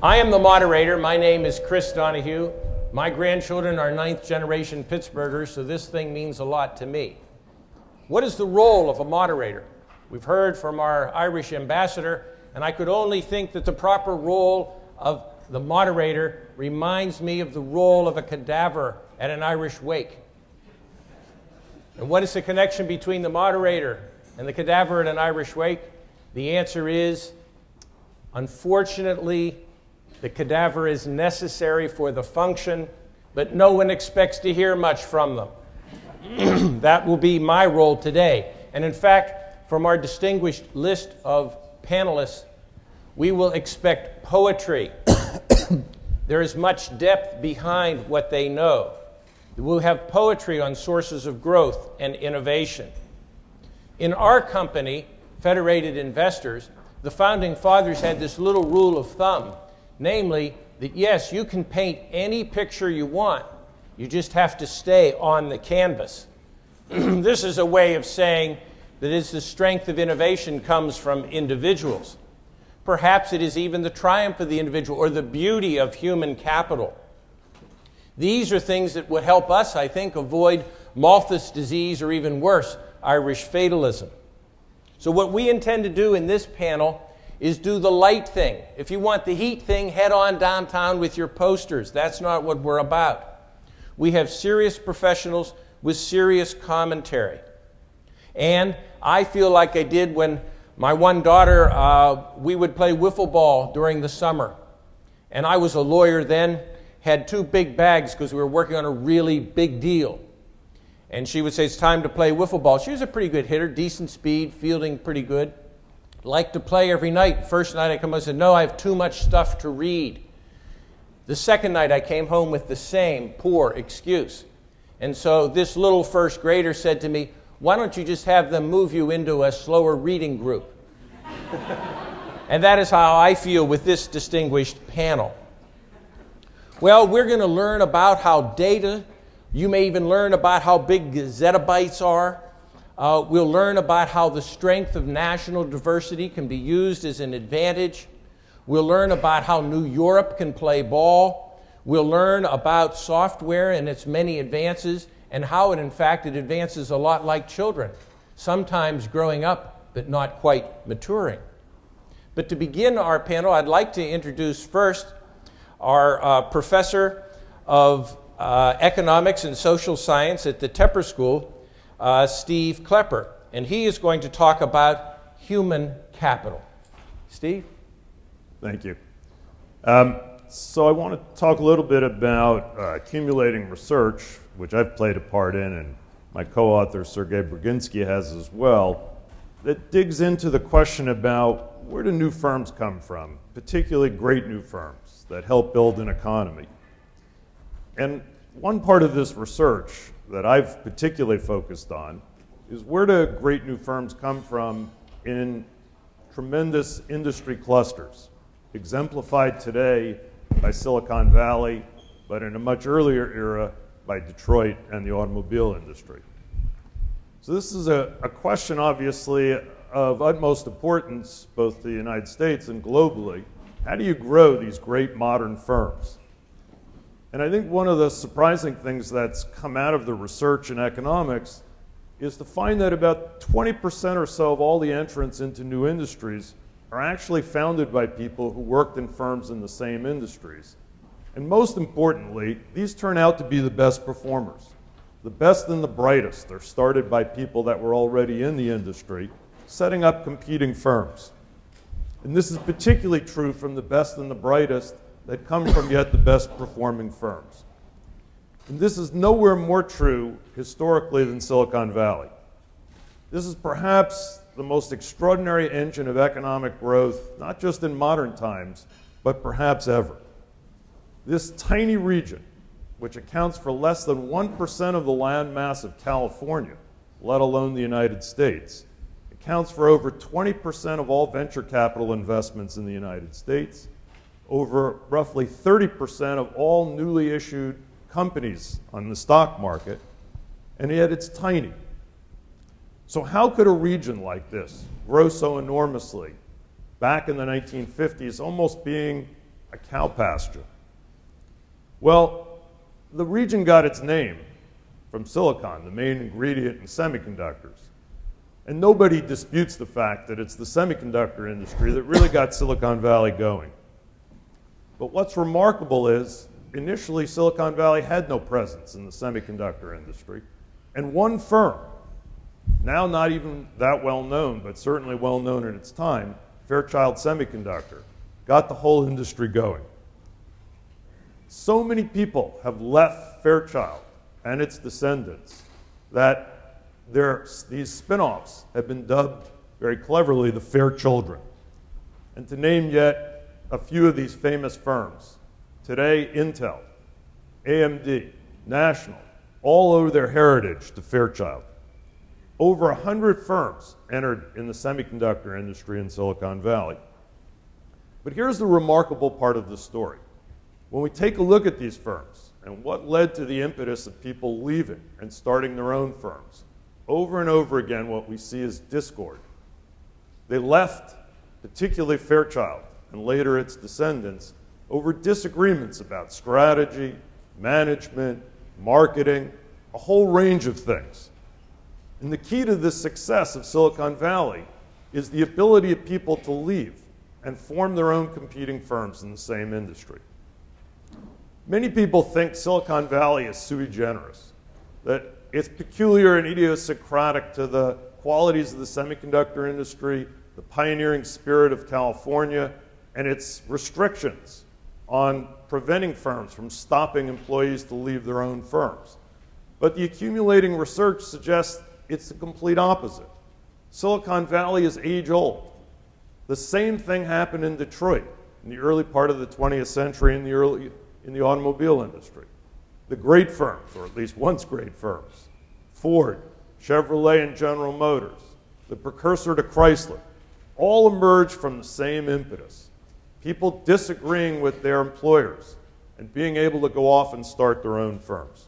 I am the moderator. My name is Chris Donahue. My grandchildren are 9th generation Pittsburghers, so this thing means a lot to me. What is the role of a moderator? We've heard from our Irish ambassador, and I could only think that the proper role of the moderator reminds me of the role of a cadaver at an Irish wake. And what is the connection between the moderator and the cadaver at an Irish wake? The answer is, unfortunately, the cadaver is necessary for the function, but no one expects to hear much from them. That will be my role today. And in fact, from our distinguished list of panelists, we will expect poetry. There is much depth behind what they know. We'll have poetry on sources of growth and innovation. In our company, Federated Investors, the founding fathers had this little rule of thumb, namely that yes, you can paint any picture you want, you just have to stay on the canvas. This is a way of saying that it's the strength of innovation comes from individuals. Perhaps it is even the triumph of the individual or the beauty of human capital. These are things that would help us, I think, avoid Malthus disease or even worse, Irish fatalism. So what we intend to do in this panel is do the light thing. If you want the heat thing, head on downtown with your posters. That's not what we're about. We have serious professionals with serious commentary. And I feel like I did when my one daughter, we would play wiffle ball during the summer. And I was a lawyer then, had 2 big bags because we were working on a really big deal. And she would say, it's time to play wiffle ball. She was a pretty good hitter, decent speed, fielding pretty good. Liked to play every night. First night I come home and said, no, I have too much stuff to read. The second night I came home with the same poor excuse. And so this little first grader said to me, why don't you just have them move you into a slower reading group? And that is how I feel with this distinguished panel. Well, we're going to learn about how data, you may even learn about how big zettabytes are. We'll learn about how the strength of national diversity can be used as an advantage. We'll learn about how New Europe can play ball. We'll learn about software and its many advances and how it, in fact, it advances a lot like children, sometimes growing up but not quite maturing. But to begin our panel, I'd like to introduce first our professor of economics and social science at the Tepper School, Steve Klepper, and he is going to talk about human capital. Steve? Thank you. So I want to talk a little bit about accumulating research, which I've played a part in, and my co-author Serguey Braguinsky has as well, that digs into the question about where do new firms come from, particularly great new firms that help build an economy. And one part of this research that I've particularly focused on is where do great new firms come from in tremendous industry clusters, exemplified today by Silicon Valley, but in a much earlier era by Detroit and the automobile industry. So this is a question, obviously, of utmost importance, both to the United States and globally. How do you grow these great modern firms? And I think one of the surprising things that's come out of the research in economics is to find that about 20% or so of all the entrants into new industries are actually founded by people who worked in firms in the same industries. And most importantly, these turn out to be the best performers. The best and the brightest are started by people that were already in the industry, setting up competing firms. And this is particularly true from the best and the brightest that come from yet the best performing firms. And this is nowhere more true historically than Silicon Valley. This is perhaps the most extraordinary engine of economic growth, not just in modern times, but perhaps ever. This tiny region, which accounts for less than 1% of the land mass of California, let alone the United States, accounts for over 20% of all venture capital investments in the United States, over roughly 30% of all newly issued companies on the stock market, and yet it's tiny. So how could a region like this grow so enormously back in the 1950s, almost being a cow pasture. Well, the region got its name from silicon, the main ingredient in semiconductors. And nobody disputes the fact that it's the semiconductor industry that really got Silicon Valley going. But what's remarkable is, initially Silicon Valley had no presence in the semiconductor industry. And one firm, now not even that well known, but certainly well known at its time, Fairchild Semiconductor, got the whole industry going. So many people have left Fairchild and its descendants that these spin-offs have been dubbed very cleverly the Fair Children. And to name yet a few of these famous firms, today Intel, AMD, National, all owe their heritage to Fairchild. Over 100 firms entered in the semiconductor industry in Silicon Valley. But here's the remarkable part of the story. When we take a look at these firms and what led to the impetus of people leaving and starting their own firms, over and over again what we see is discord. They left, particularly Fairchild and later its descendants, over disagreements about strategy, management, marketing, a whole range of things. And the key to the success of Silicon Valley is the ability of people to leave and form their own competing firms in the same industry. Many people think Silicon Valley is sui generis, that it's peculiar and idiosyncratic to the qualities of the semiconductor industry, the pioneering spirit of California, and its restrictions on preventing firms from stopping employees to leave their own firms. But the accumulating research suggests it's the complete opposite. Silicon Valley is age-old. The same thing happened in Detroit in the early part of the 20th century in the automobile industry. The great firms, or at least once great firms, Ford, Chevrolet, and General Motors, the precursor to Chrysler, all emerged from the same impetus. People disagreeing with their employers and being able to go off and start their own firms.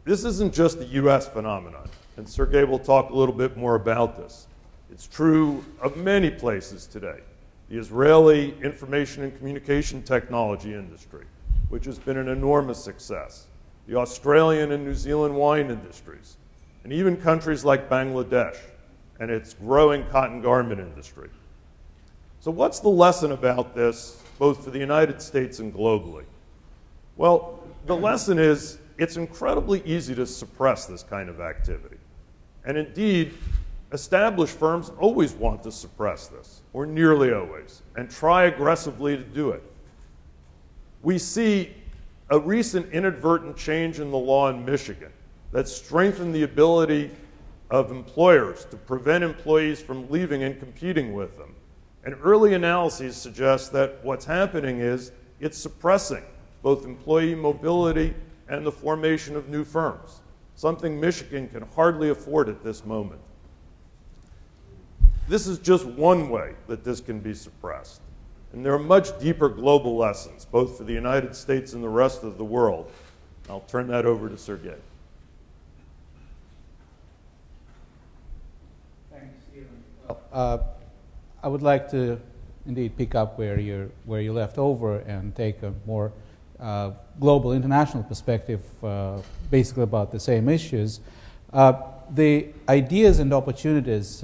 This isn't just a US phenomenon, and Serguey will talk a little bit more about this. It's true of many places today. The Israeli information and communication technology industry, which has been an enormous success, the Australian and New Zealand wine industries, and even countries like Bangladesh and its growing cotton garment industry. So what's the lesson about this, both for the United States and globally? Well, the lesson is it's incredibly easy to suppress this kind of activity. And indeed, established firms always want to suppress this, or nearly always, and try aggressively to do it. We see a recent inadvertent change in the law in Michigan that strengthened the ability of employers to prevent employees from leaving and competing with them. And early analyses suggest that what's happening is it's suppressing both employee mobility and the formation of new firms, something Michigan can hardly afford at this moment. This is just one way that this can be suppressed. And there are much deeper global lessons, both for the United States and the rest of the world. I'll turn that over to Serguey. Thanks, Stephen. Well, I would like to indeed pick up where you left over and take a more global, international perspective, basically about the same issues. The ideas and opportunities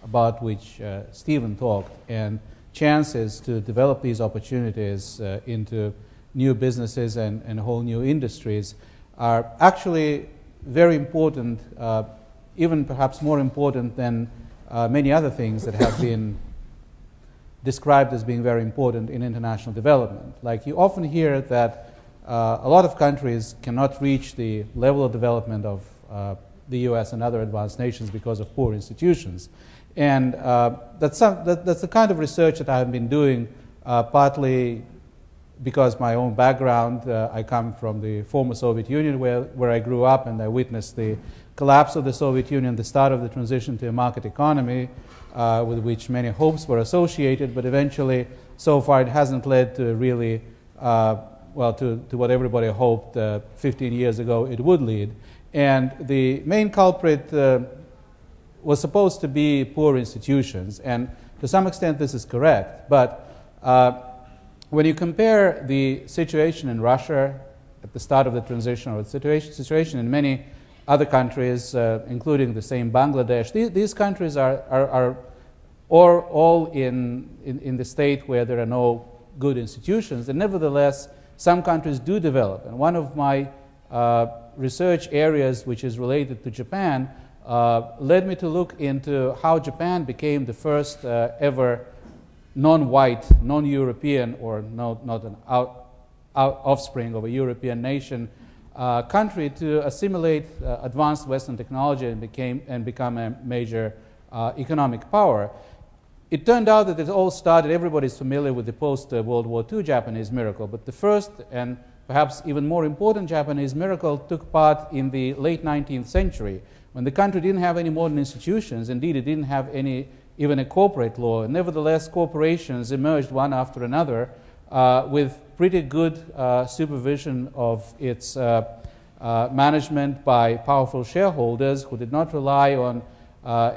about which Stephen talked and chances to develop these opportunities into new businesses and whole new industries are actually very important, even perhaps more important than many other things that have been described as being very important in international development. Like you often hear that a lot of countries cannot reach the level of development of the US and other advanced nations because of poor institutions. And that's the kind of research that I've been doing, partly because my own background, I come from the former Soviet Union where I grew up, and I witnessed the collapse of the Soviet Union, the start of the transition to a market economy, with which many hopes were associated, but eventually, so far, it hasn't led to really, to what everybody hoped 15 years ago it would lead. And the main culprit was supposed to be poor institutions, and to some extent this is correct, but when you compare the situation in Russia at the start of the transition, or the situation in many other countries, including the same Bangladesh, these countries are all in the state where there are no good institutions, and nevertheless, some countries do develop. And one of my research areas, which is related to Japan, led me to look into how Japan became the first ever non-white, non-European, or not an offspring of a European nation country to assimilate advanced Western technology and become a major economic power. It turned out that it all started, everybody's familiar with the post-World War II Japanese miracle, but the first and perhaps even more important Japanese miracle took part in the late 19th century, when the country didn't have any modern institutions. Indeed, it didn't have even a corporate law. And nevertheless, corporations emerged one after another with pretty good supervision of its management by powerful shareholders who did not rely on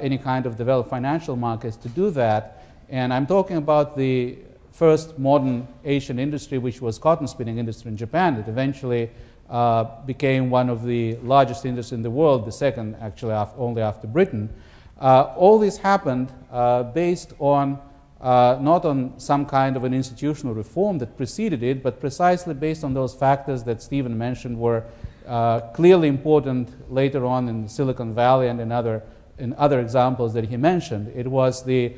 any kind of developed financial markets to do that. And I'm talking about the first modern Asian industry, which was cotton spinning industry in Japan, that eventually became one of the largest industries in the world, the second actually only after Britain. All this happened based on not on some kind of an institutional reform that preceded it, but precisely based on those factors that Stephen mentioned were clearly important later on in Silicon Valley and in other examples that he mentioned. It was the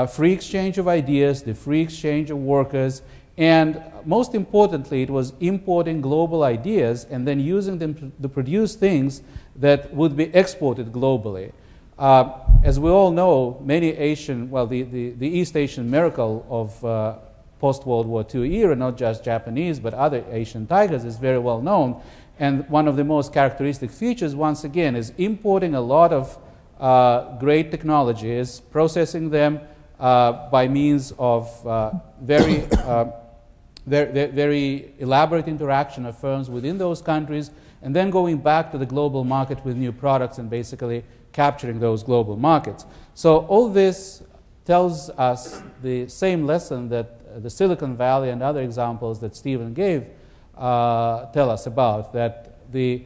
free exchange of ideas, the free exchange of workers, and most importantly, it was importing global ideas and then using them to produce things that would be exported globally. As we all know, many Asian, well, the East Asian miracle of post-World War II era, not just Japanese, but other Asian tigers, is very well known. And one of the most characteristic features, once again, is importing a lot of great technologies, processing them by means of very elaborate interaction of firms within those countries, and then going back to the global market with new products and basically capturing those global markets. So all this tells us the same lesson that the Silicon Valley and other examples that Stephen gave tell us about, that the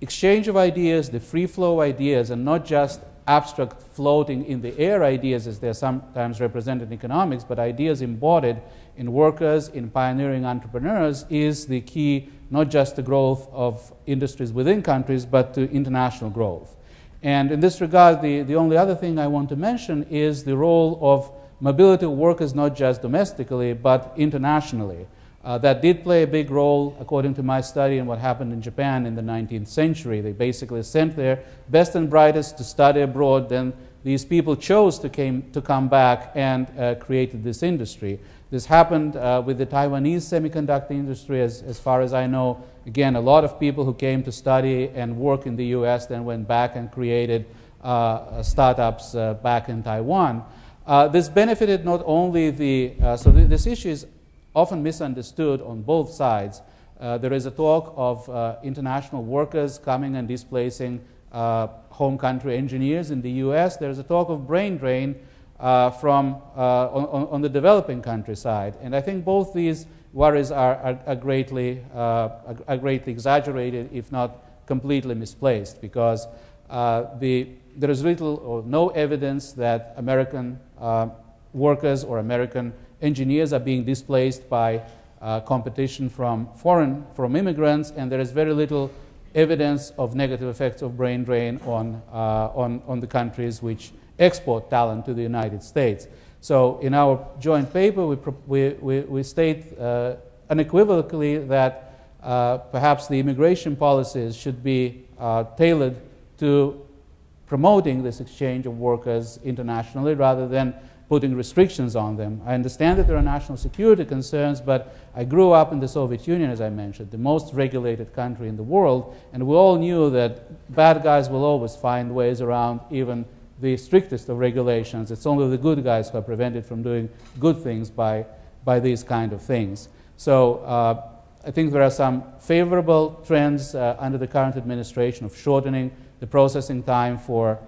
exchange of ideas, the free flow of ideas, and not just abstract floating in the air ideas as they're sometimes represented in economics, but ideas embodied in workers, in pioneering entrepreneurs, is the key not just to growth of industries within countries, but to international growth. And in this regard, the only other thing I want to mention is the role of mobility of workers, not just domestically, but internationally. That did play a big role, according to my study, in what happened in Japan in the 19th century. They basically sent their best and brightest to study abroad. Then these people chose to come back and created this industry. This happened with the Taiwanese semiconductor industry, as far as I know. Again, a lot of people who came to study and work in the US then went back and created startups back in Taiwan. This benefited not only this issue is often misunderstood on both sides. There is a talk of international workers coming and displacing home country engineers in the US. There's a talk of brain drain on the developing countryside. And I think both these worries are greatly exaggerated, if not completely misplaced, because there is little or no evidence that American workers or American engineers are being displaced by competition from immigrants, and there is very little evidence of negative effects of brain drain on the countries which export talent to the United States. So in our joint paper, we state unequivocally that perhaps the immigration policies should be tailored to promoting this exchange of workers internationally rather than putting restrictions on them. I understand that there are national security concerns, but I grew up in the Soviet Union, as I mentioned, the most regulated country in the world, and we all knew that bad guys will always find ways around even the strictest of regulations. It's only the good guys who are prevented from doing good things by these kind of things. So I think there are some favorable trends under the current administration of shortening the processing time for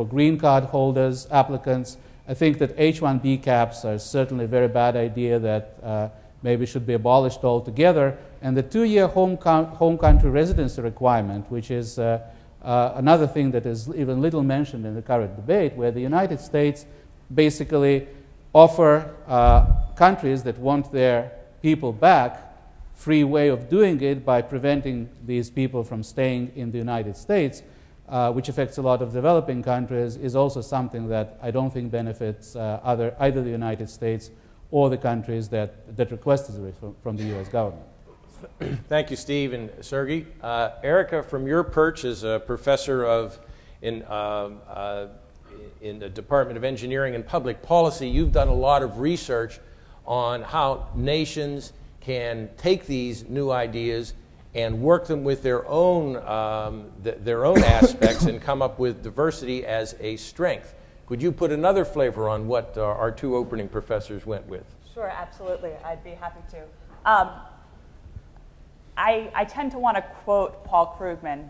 green card holders, applicants, I think that H-1B caps are certainly a very bad idea that maybe should be abolished altogether. And the 2-year home country residency requirement, which is another thing that is even little mentioned in the current debate, where the United States basically offer countries that want their people back free way of doing it by preventing these people from staying in the United States, which affects a lot of developing countries, is also something that I don't think benefits either the United States or the countries that requested it from the U.S. government. Thank you, Steve and Sergey. Erika, from your perch as a professor in the Department of Engineering and Public Policy, you've done a lot of research on how nations can take these new ideas and work them with their own aspects and come up with diversity as a strength. Could you put another flavor on what our two opening professors went with? Sure, absolutely. I'd be happy to. I tend to want to quote Paul Krugman.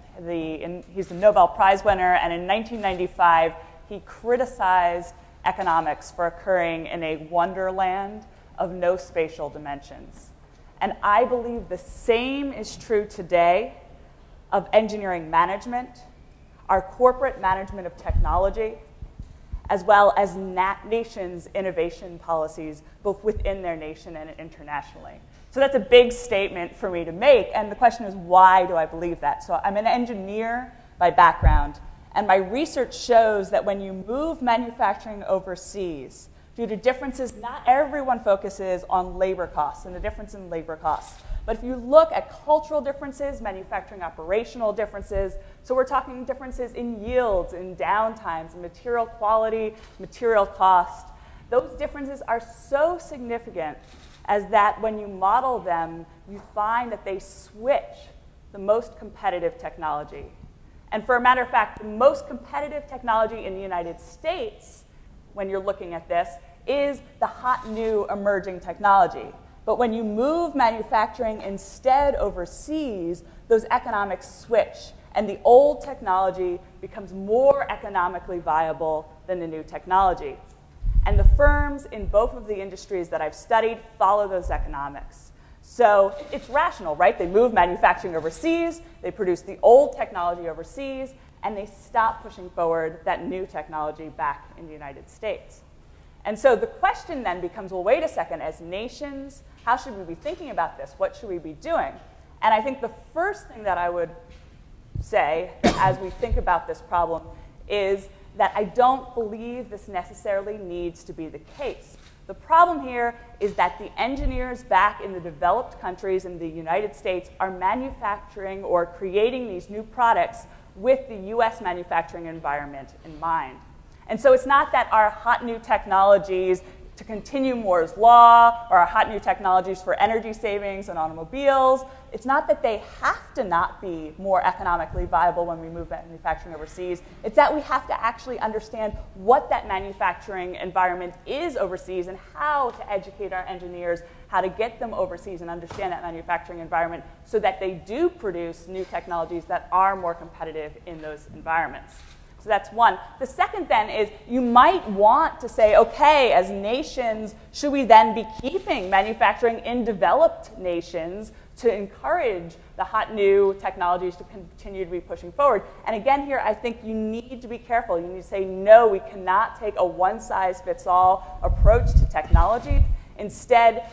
He's a Nobel Prize winner, and in 1995, he criticized economics for occurring in a wonderland of no spatial dimensions. And I believe the same is true today of engineering management, our corporate management of technology, as well as nations' innovation policies, both within their nation and internationally. So that's a big statement for me to make, and the question is, why do I believe that? So I'm an engineer by background, and my research shows that when you move manufacturing overseas, due to differences, not everyone focuses on labor costs and the difference in labor costs. But if you look at cultural differences, manufacturing operational differences, so we're talking differences in yields, in downtimes, in material quality, material cost, those differences are so significant as that when you model them, you find that they switch the most competitive technology. And for a matter of fact, the most competitive technology in the United States, when you're looking at this, is the hot new emerging technology. But when you move manufacturing instead overseas, those economics switch, and the old technology becomes more economically viable than the new technology. And the firms in both of the industries that I've studied follow those economics. So it's rational, right? They move manufacturing overseas, they produce the old technology overseas, and they stop pushing forward that new technology back in the United States. And so the question then becomes, well, wait a second, as nations, how should we be thinking about this? What should we be doing? And I think the first thing that I would say as we think about this problem is that I don't believe this necessarily needs to be the case. The problem here is that the engineers back in the developed countries in the United States are manufacturing or creating these new products with the US manufacturing environment in mind. And so it's not that our hot new technologies to continue Moore's law or our hot new technologies for energy savings and automobiles, it's not that they have to not be more economically viable when we move manufacturing overseas. It's that we have to actually understand what that manufacturing environment is overseas and how to educate our engineers how to get them overseas and understand that manufacturing environment so that they do produce new technologies that are more competitive in those environments. So that's one. The second then is you might want to say, okay, as nations, should we then be keeping manufacturing in developed nations to encourage the hot new technologies to continue to be pushing forward? And again here, I think you need to be careful. You need to say, no, we cannot take a one-size-fits-all approach to technology. Instead,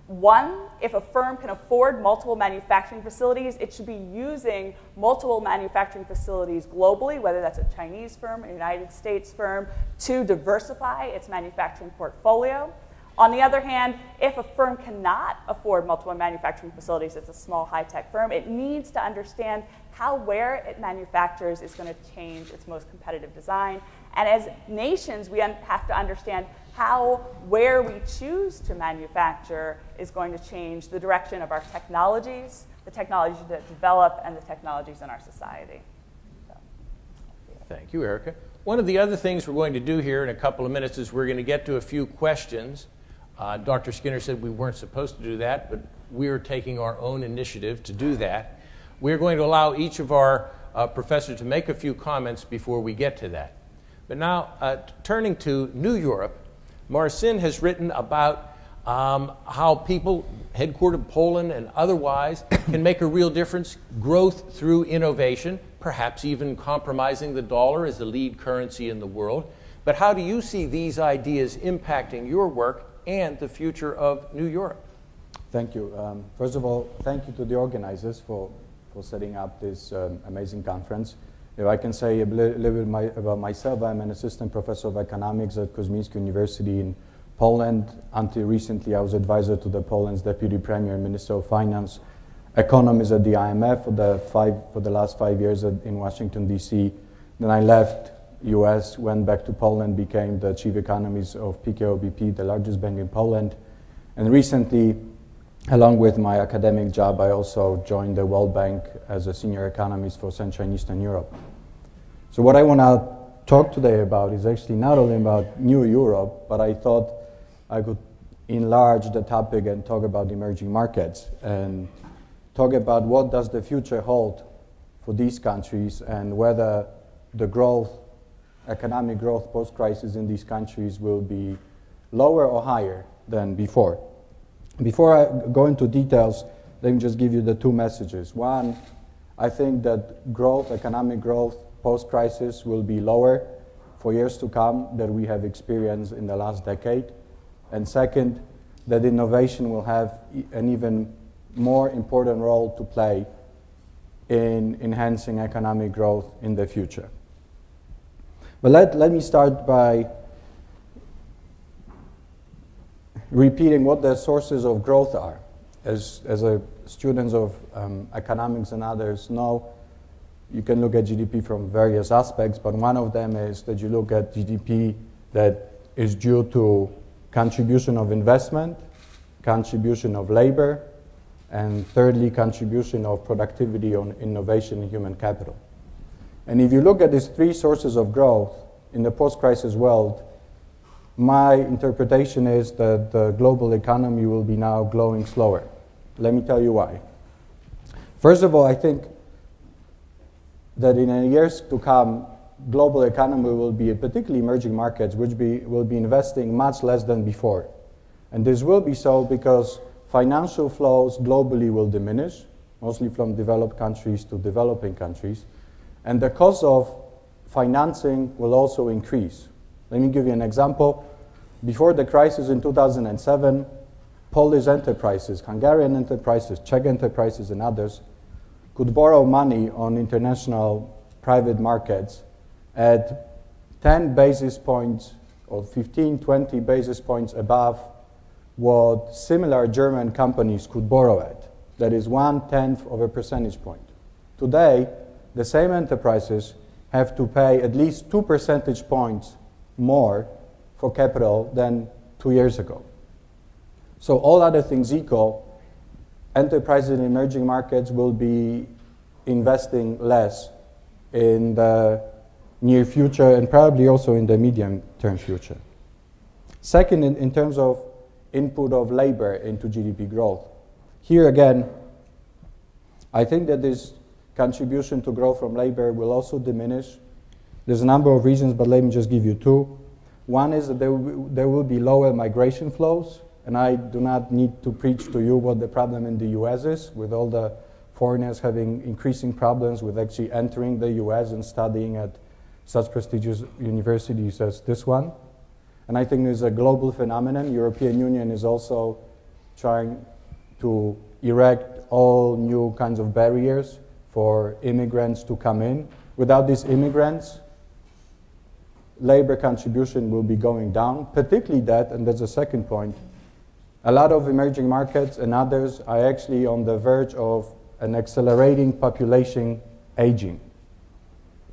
one, if a firm can afford multiple manufacturing facilities, it should be using multiple manufacturing facilities globally, whether that's a Chinese firm, a United States firm, to diversify its manufacturing portfolio. On the other hand, if a firm cannot afford multiple manufacturing facilities, it's a small high-tech firm, it needs to understand how where it manufactures is going to change its most competitive design. And as nations, we have to understand how where we choose to manufacture is going to change the direction of our technologies, the technologies that develop, and the technologies in our society. So. Thank you, Erika. One of the other things we're going to do here in a couple of minutes is we're going to get to a few questions. Dr. Skinner said we weren't supposed to do that, but we're taking our own initiative to do that. We're going to allow each of our professors to make a few comments before we get to that. But now, turning to New Europe, Marcin has written about how people headquartered in Poland and otherwise can make a real difference, growth through innovation, perhaps even compromising the dollar as the lead currency in the world. But how do you see these ideas impacting your work and the future of New Europe? Thank you. First of all, thank you to the organizers for setting up this amazing conference. If I can say a little bit about myself, I'm an assistant professor of economics at Kozminski University in Poland. Until recently, I was advisor to the Poland's Deputy Premier and Minister of Finance, economist at the IMF for the last 5 years in Washington, D.C. Then I left US, went back to Poland, became the chief economist of PKO BP, the largest bank in Poland. And recently, along with my academic job, I also joined the World Bank as a senior economist for Central and Eastern Europe. So what I want to talk today about is actually not only about New Europe, but I thought I could enlarge the topic and talk about emerging markets and talk about what does the future hold for these countries and whether the growth, economic growth post-crisis in these countries will be lower or higher than before. Before I go into details, let me just give you the two messages. One, I think that growth, economic growth post-crisis will be lower for years to come than we have experienced in the last decade. And second, that innovation will have an even more important role to play in enhancing economic growth in the future. But let me start by repeating what the sources of growth are. As students of economics and others know, you can look at GDP from various aspects, but one of them is that you look at GDP that is due to contribution of investment, contribution of labor, and thirdly, contribution of productivity on innovation and human capital. And if you look at these three sources of growth in the post-crisis world, my interpretation is that the global economy will be now growing slower. Let me tell you why. First of all, I think that in the years to come, global economy will be, particularly emerging markets, which will be investing much less than before. And this will be so because financial flows globally will diminish, mostly from developed countries to developing countries. And the cost of financing will also increase. Let me give you an example. Before the crisis in 2007, Polish enterprises, Hungarian enterprises, Czech enterprises, and others could borrow money on international private markets at 10 basis points or 15, 20 basis points above what similar German companies could borrow at. That is 1/10 of a percentage point. Today, the same enterprises have to pay at least 2 percentage points more for capital than 2 years ago. So all other things equal, enterprises in emerging markets will be investing less in the near future and probably also in the medium-term future. Second, in terms of input of labor into GDP growth, here again, I think that this contribution to growth from labor will also diminish. There's a number of reasons, but let me just give you two. One is that there will be lower migration flows, and I do not need to preach to you what the problem in the US is, with all the foreigners having increasing problems with actually entering the US and studying at such prestigious universities as this one. And I think there's a global phenomenon. European Union is also trying to erect all new kinds of barriers for immigrants to come in. Without these immigrants, labor contribution will be going down, particularly that, and that's the second point, a lot of emerging markets and others are actually on the verge of an accelerating population aging.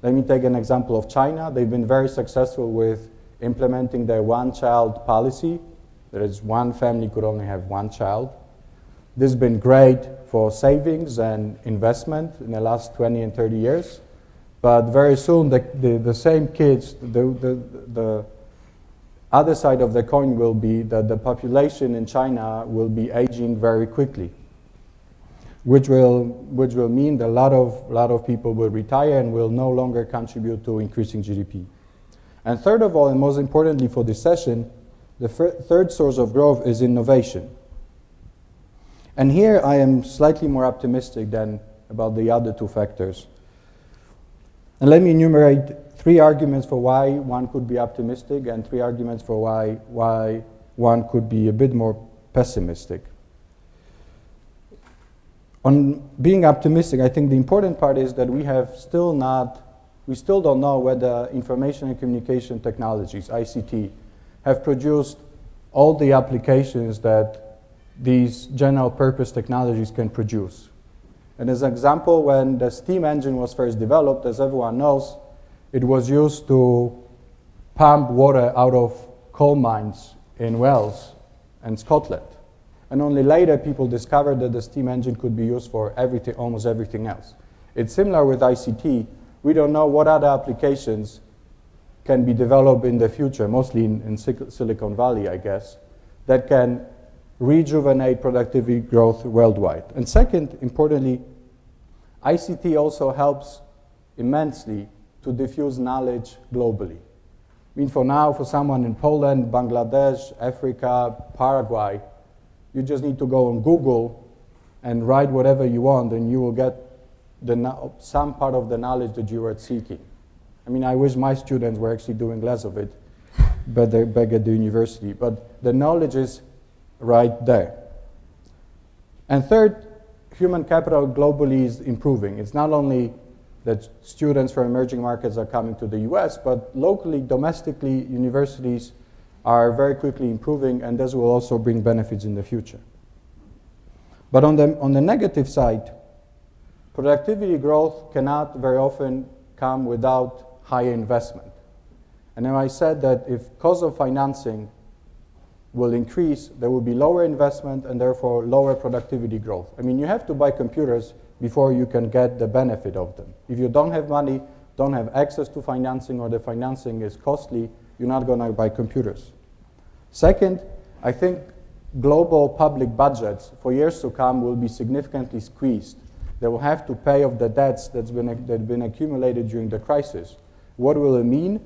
Let me take an example of China. They've been very successful with implementing their one-child policy. That is, one family could only have one child. This has been great for savings and investment in the last 20 and 30 years. But very soon, the same kids, the other side of the coin will be that the population in China will be aging very quickly, which will mean that a lot of people will retire and will no longer contribute to increasing GDP. And third of all, and most importantly for this session, the third source of growth is innovation. And here I am slightly more optimistic than about the other two factors. And let me enumerate 3 arguments for why one could be optimistic and 3 arguments for why one could be a bit more pessimistic. On being optimistic, I think the important part is that we still don't know whether information and communication technologies, ICT, have produced all the applications that these general purpose technologies can produce. And as an example, when the steam engine was first developed, as everyone knows, it was used to pump water out of coal mines in Wales and Scotland. And only later people discovered that the steam engine could be used for everything, almost everything else. It's similar with ICT. We don't know what other applications can be developed in the future, mostly in Silicon Valley, I guess, that can rejuvenate productivity growth worldwide. And second, importantly, ICT also helps immensely to diffuse knowledge globally. I mean, for now, for someone in Poland, Bangladesh, Africa, Paraguay, you just need to go on Google and write whatever you want, and you will get some part of the knowledge that you were seeking. I mean, I wish my students were actually doing less of it, but they're back at the university. But the knowledge is right there. And third, human capital globally is improving. It's not only that students from emerging markets are coming to the US, but locally, domestically, universities are very quickly improving, and this will also bring benefits in the future. But on the negative side, productivity growth cannot very often come without higher investment. And then I said that if cost of financing will increase, there will be lower investment and therefore lower productivity growth. I mean, you have to buy computers before you can get the benefit of them. If you don't have money, don't have access to financing, or the financing is costly, you're not going to buy computers. Second, I think global public budgets for years to come will be significantly squeezed. They will have to pay off the debts that have been accumulated during the crisis. What will it mean?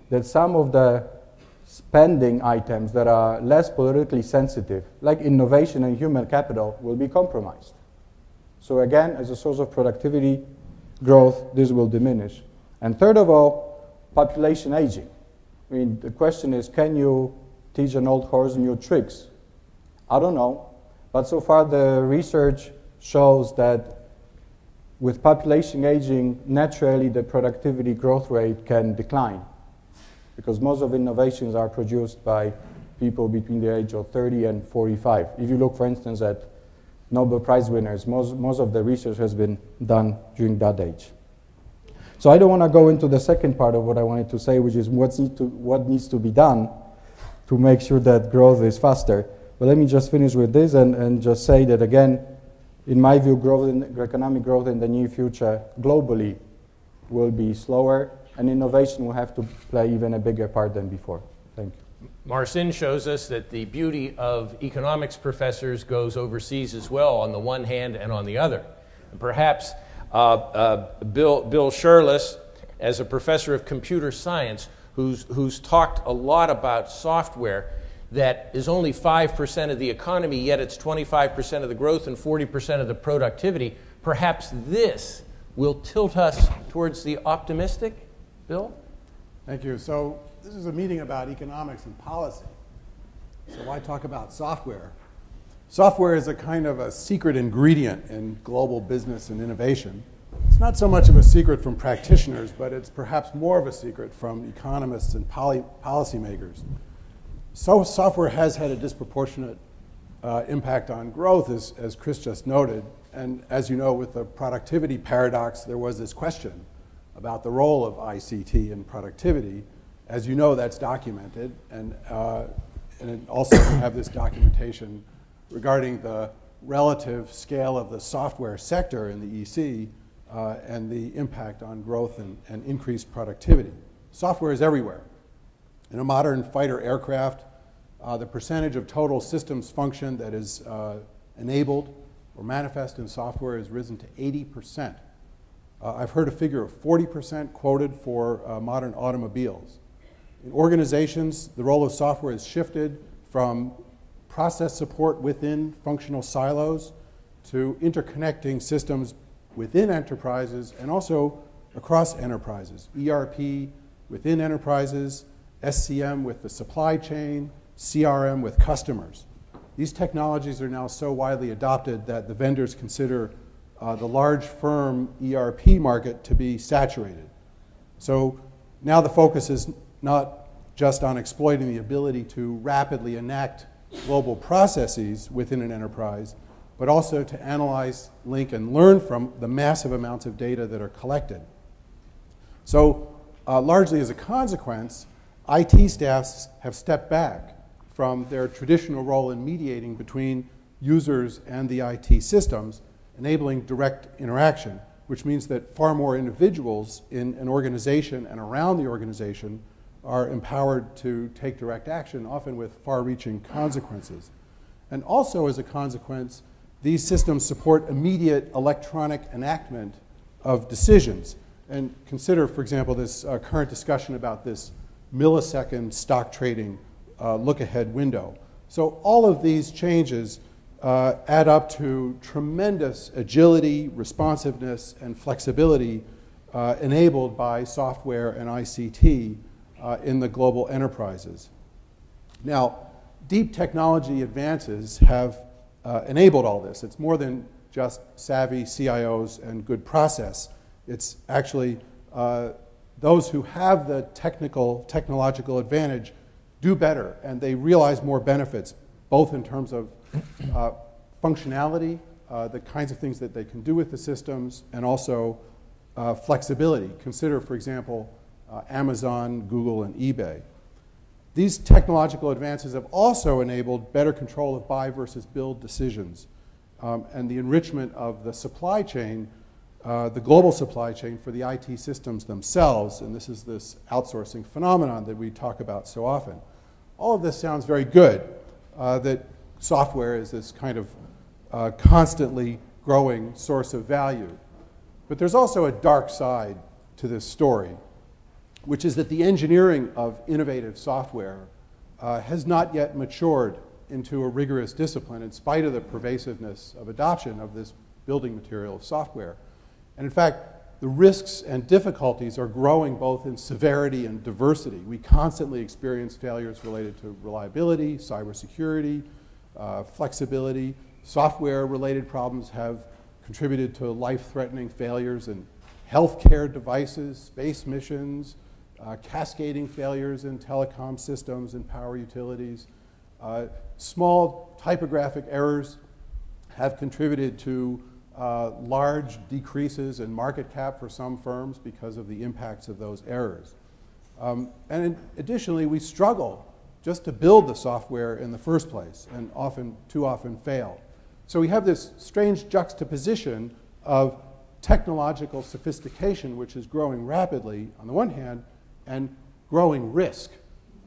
That some of the spending items that are less politically sensitive, like innovation and human capital, will be compromised. So again, as a source of productivity growth, this will diminish. And third of all, population aging. I mean, the question is, can you teach an old horse new tricks? I don't know. But so far the research shows that with population aging, naturally the productivity growth rate can decline, because most of innovations are produced by people between the age of 30 and 45. If you look, for instance, at Nobel Prize winners, most of the research has been done during that age. So I don't want to go into the second part of what I wanted to say, which is what needs to be done to make sure that growth is faster. But let me just finish with this and just say that, again, in my view, economic growth in the near future globally will be slower, and innovation will have to play even a bigger part than before. Thank you. Marcin shows us that the beauty of economics professors goes overseas as well, on the one hand and on the other. And perhaps Bill Scherlis, as a professor of computer science, who's talked a lot about software that is only 5% of the economy, yet it's 25% of the growth and 40% of the productivity, perhaps this will tilt us towards the optimistic. Bill? Thank you. So this is a meeting about economics and policy. So why talk about software? Software is a kind of a secret ingredient in global business and innovation. It's not so much of a secret from practitioners, but it's perhaps more of a secret from economists and policymakers. So software has had a disproportionate impact on growth, as Chris just noted. And as you know, with the productivity paradox, there was this question about the role of ICT in productivity. As you know, that's documented. And it also we have this documentation regarding the relative scale of the software sector in the EC and the impact on growth and increased productivity. Software is everywhere. In a modern fighter aircraft, the percentage of total systems function that is enabled or manifest in software has risen to 80%. I've heard a figure of 40% quoted for modern automobiles. In organizations, the role of software has shifted from process support within functional silos to interconnecting systems within enterprises and also across enterprises. ERP within enterprises, SCM with the supply chain, CRM with customers. These technologies are now so widely adopted that the vendors consider the large firm ERP market to be saturated. So now the focus is not just on exploiting the ability to rapidly enact global processes within an enterprise, but also to analyze, link, and learn from the massive amounts of data that are collected. So largely as a consequence, IT staffs have stepped back from their traditional role in mediating between users and the IT systems, enabling direct interaction, which means that far more individuals in an organization and around the organization are empowered to take direct action, often with far-reaching consequences. And also as a consequence, these systems support immediate electronic enactment of decisions. And consider, for example, this current discussion about this millisecond stock trading look-ahead window. So all of these changes add up to tremendous agility, responsiveness, and flexibility enabled by software and ICT in the global enterprises. Now, deep technology advances have enabled all this. It's more than just savvy CIOs and good process. It's actually those who have the technological advantage do better, and they realize more benefits, both in terms of functionality, the kinds of things that they can do with the systems, and also flexibility. Consider, for example, Amazon, Google, and eBay. These technological advances have also enabled better control of buy versus build decisions and the enrichment of the supply chain, the global supply chain for the IT systems themselves. And this is this outsourcing phenomenon that we talk about so often. All of this sounds very good, that software is this kind of constantly growing source of value. But there's also a dark side to this story, which is that the engineering of innovative software has not yet matured into a rigorous discipline in spite of the pervasiveness of adoption of this building material of software. And in fact, the risks and difficulties are growing both in severity and diversity. We constantly experience failures related to reliability, cybersecurity, flexibility. Software-related problems have contributed to life-threatening failures in healthcare devices, space missions, cascading failures in telecom systems and power utilities. Small typographic errors have contributed to large decreases in market cap for some firms because of the impacts of those errors. And additionally, we struggle just to build the software in the first place, and too often fail. So we have this strange juxtaposition of technological sophistication, which is growing rapidly on the one hand, and growing risk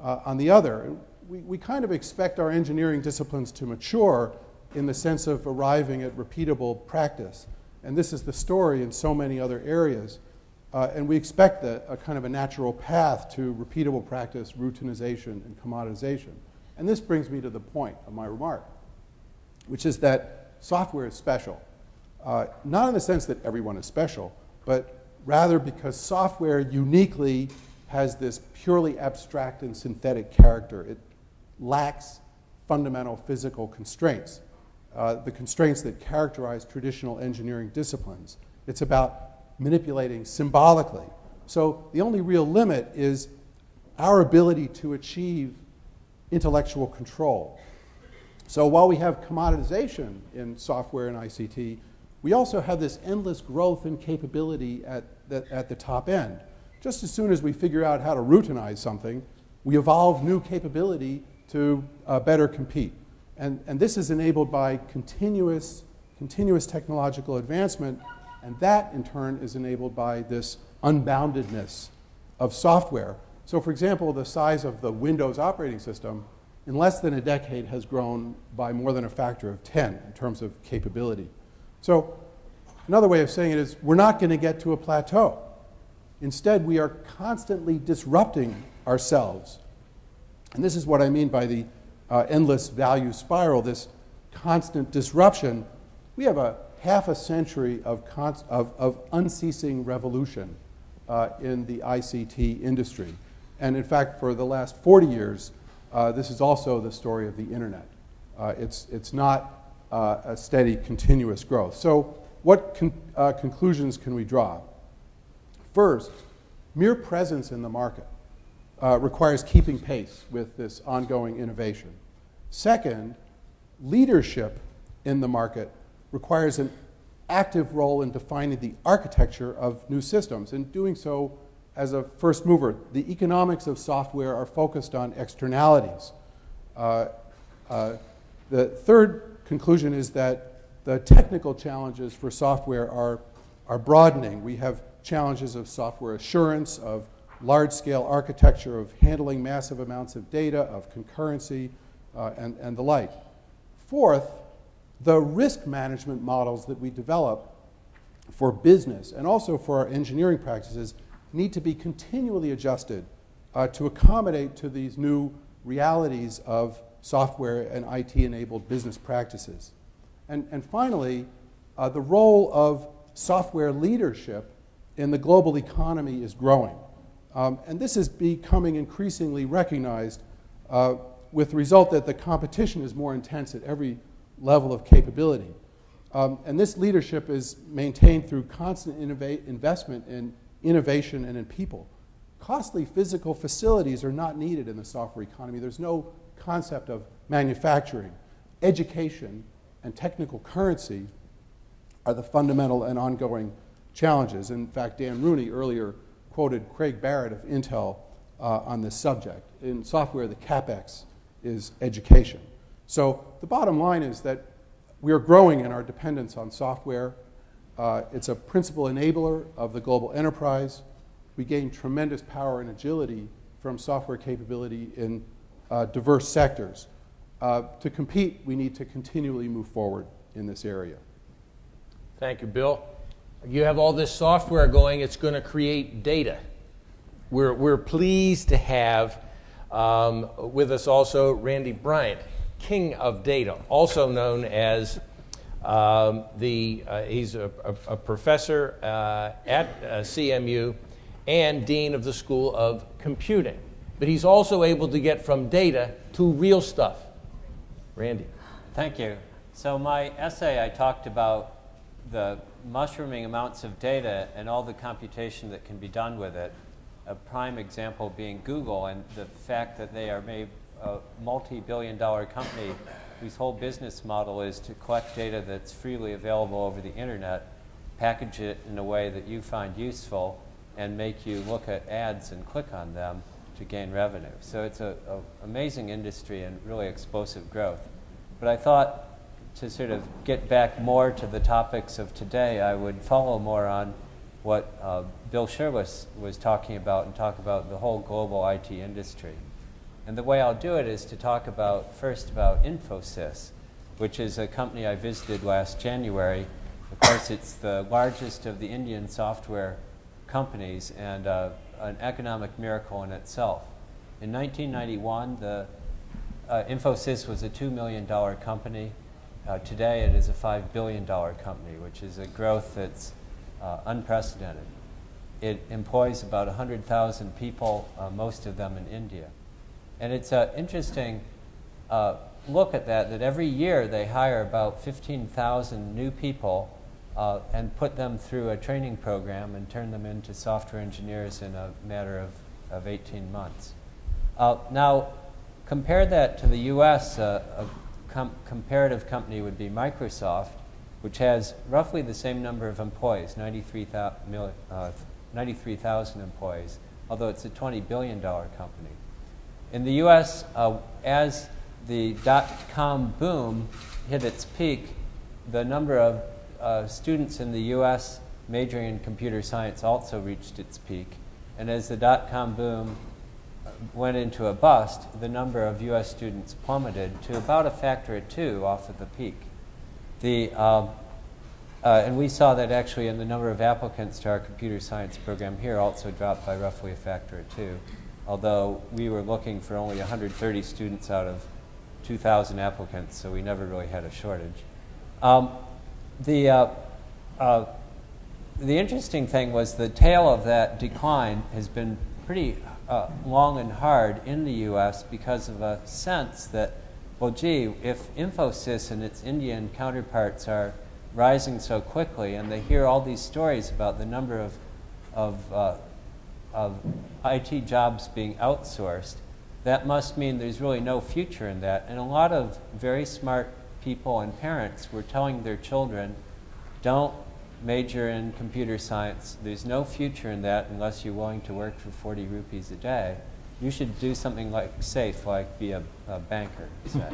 on the other. We kind of expect our engineering disciplines to mature in the sense of arriving at repeatable practice. And this is the story in so many other areas. And we expect a kind of a natural path to repeatable practice, routinization, and commoditization. And this brings me to the point of my remark, which is that software is special. Not in the sense that everyone is special, but rather because software uniquely has this purely abstract and synthetic character. It lacks fundamental physical constraints, the constraints that characterize traditional engineering disciplines. It's about manipulating symbolically. So the only real limit is our ability to achieve intellectual control. So while we have commoditization in software and ICT, we also have this endless growth and capability at the top end. Just as soon as we figure out how to routinize something, we evolve new capability to better compete. And this is enabled by continuous technological advancement, and that in turn is enabled by this unboundedness of software. So for example, the size of the Windows operating system in less than a decade has grown by more than a factor of 10 in terms of capability. So another way of saying it is we're not going to get to a plateau. Instead, we are constantly disrupting ourselves. And this is what I mean by the endless value spiral, this constant disruption. We have a half a century of unceasing revolution in the ICT industry. And in fact, for the last 40 years, this is also the story of the internet. It's not a steady, continuous growth. So what conclusions can we draw? First, mere presence in the market requires keeping pace with this ongoing innovation. Second, leadership in the market requires an active role in defining the architecture of new systems, and doing so as a first mover. The economics of software are focused on externalities. The third conclusion is that the technical challenges for software are broadening. We have challenges of software assurance, of large-scale architecture, of handling massive amounts of data, of concurrency, and the like. Fourth, the risk management models that we develop for business and also for our engineering practices need to be continually adjusted to accommodate to these new realities of software and IT-enabled business practices. And finally, the role of software leadership in the global economy is growing. And this is becoming increasingly recognized with the result that the competition is more intense at every level of capability. And this leadership is maintained through constant investment in innovation and in people. Costly physical facilities are not needed in the software economy. There's no concept of manufacturing. Education and technical currency are the fundamental and ongoing challenges. In fact, Dan Rooney earlier quoted Craig Barrett of Intel on this subject. In software, the CapEx is education. So the bottom line is that we are growing in our dependence on software. It's a principal enabler of the global enterprise. We gain tremendous power and agility from software capability in diverse sectors. To compete, we need to continually move forward in this area. Thank you, Bill. You have all this software going, it's going to create data. We're pleased to have with us also Randal Bryant, king of data, also known as he's a professor at CMU and dean of the School of Computing. But he's also able to get from data to real stuff. Randy. Thank you. So my essay, I talked about the mushrooming amounts of data and all the computation that can be done with it. A prime example being Google and the fact that they are made a multi-billion-dollar company whose whole business model is to collect data that's freely available over the internet, package it in a way that you find useful, and make you look at ads and click on them to gain revenue. So it's an amazing industry and really explosive growth. But I thought to sort of get back more to the topics of today, I would follow more on what Bill Scherlis was talking about and talk about the whole global IT industry. And the way I'll do it is to talk first about Infosys, which is a company I visited last January. Of course, it's the largest of the Indian software companies and an economic miracle in itself. In 1991, Infosys was a $2 million company. Today, it is a $5 billion company, which is a growth that's unprecedented. It employs about 100,000 people, most of them in India. And it's an interesting look at that every year they hire about 15,000 new people and put them through a training program and turn them into software engineers in a matter of 18 months. Now, compare that to the US, a comparative company would be Microsoft, which has roughly the same number of employees, 93,000 employees, although it's a $20 billion company. In the US, as the dot-com boom hit its peak, the number of students in the US majoring in computer science also reached its peak. And as the dot-com boom went into a bust, the number of US students plummeted to about a factor of 2 off of the peak. And we saw that actually in the number of applicants to our computer science program here also dropped by roughly a factor of 2. although we were looking for only 130 students out of 2,000 applicants, so we never really had a shortage. The interesting thing was the tail of that decline has been pretty long and hard in the U.S. because of a sense that, well, gee, if Infosys and its Indian counterparts are rising so quickly, and they hear all these stories about the number of IT jobs being outsourced, that must mean there's really no future in that. And a lot of very smart people and parents were telling their children, don't major in computer science. There's no future in that unless you're willing to work for 40 rupees a day. You should do something like safe, like be a banker, say.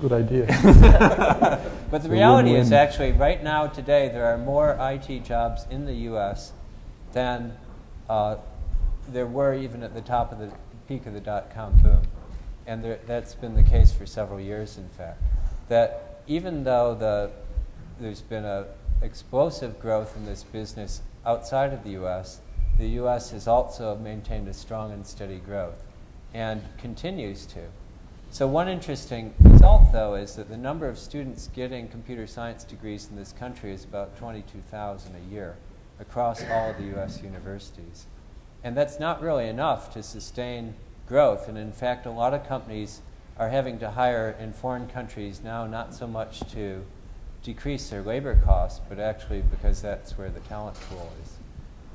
Good idea. But the reality is actually right now, today, there are more IT jobs in the U.S. than there were even at the top of the peak of the dot-com boom. And that's been the case for several years, in fact. That even though there's been an explosive growth in this business outside of the U.S., the U.S. has also maintained a strong and steady growth and continues to. So one interesting result, though, is that the number of students getting computer science degrees in this country is about 22,000 a year across all of the U.S. universities. And that's not really enough to sustain growth. And in fact, a lot of companies are having to hire in foreign countries now, not so much to decrease their labor costs, but actually because that's where the talent pool is.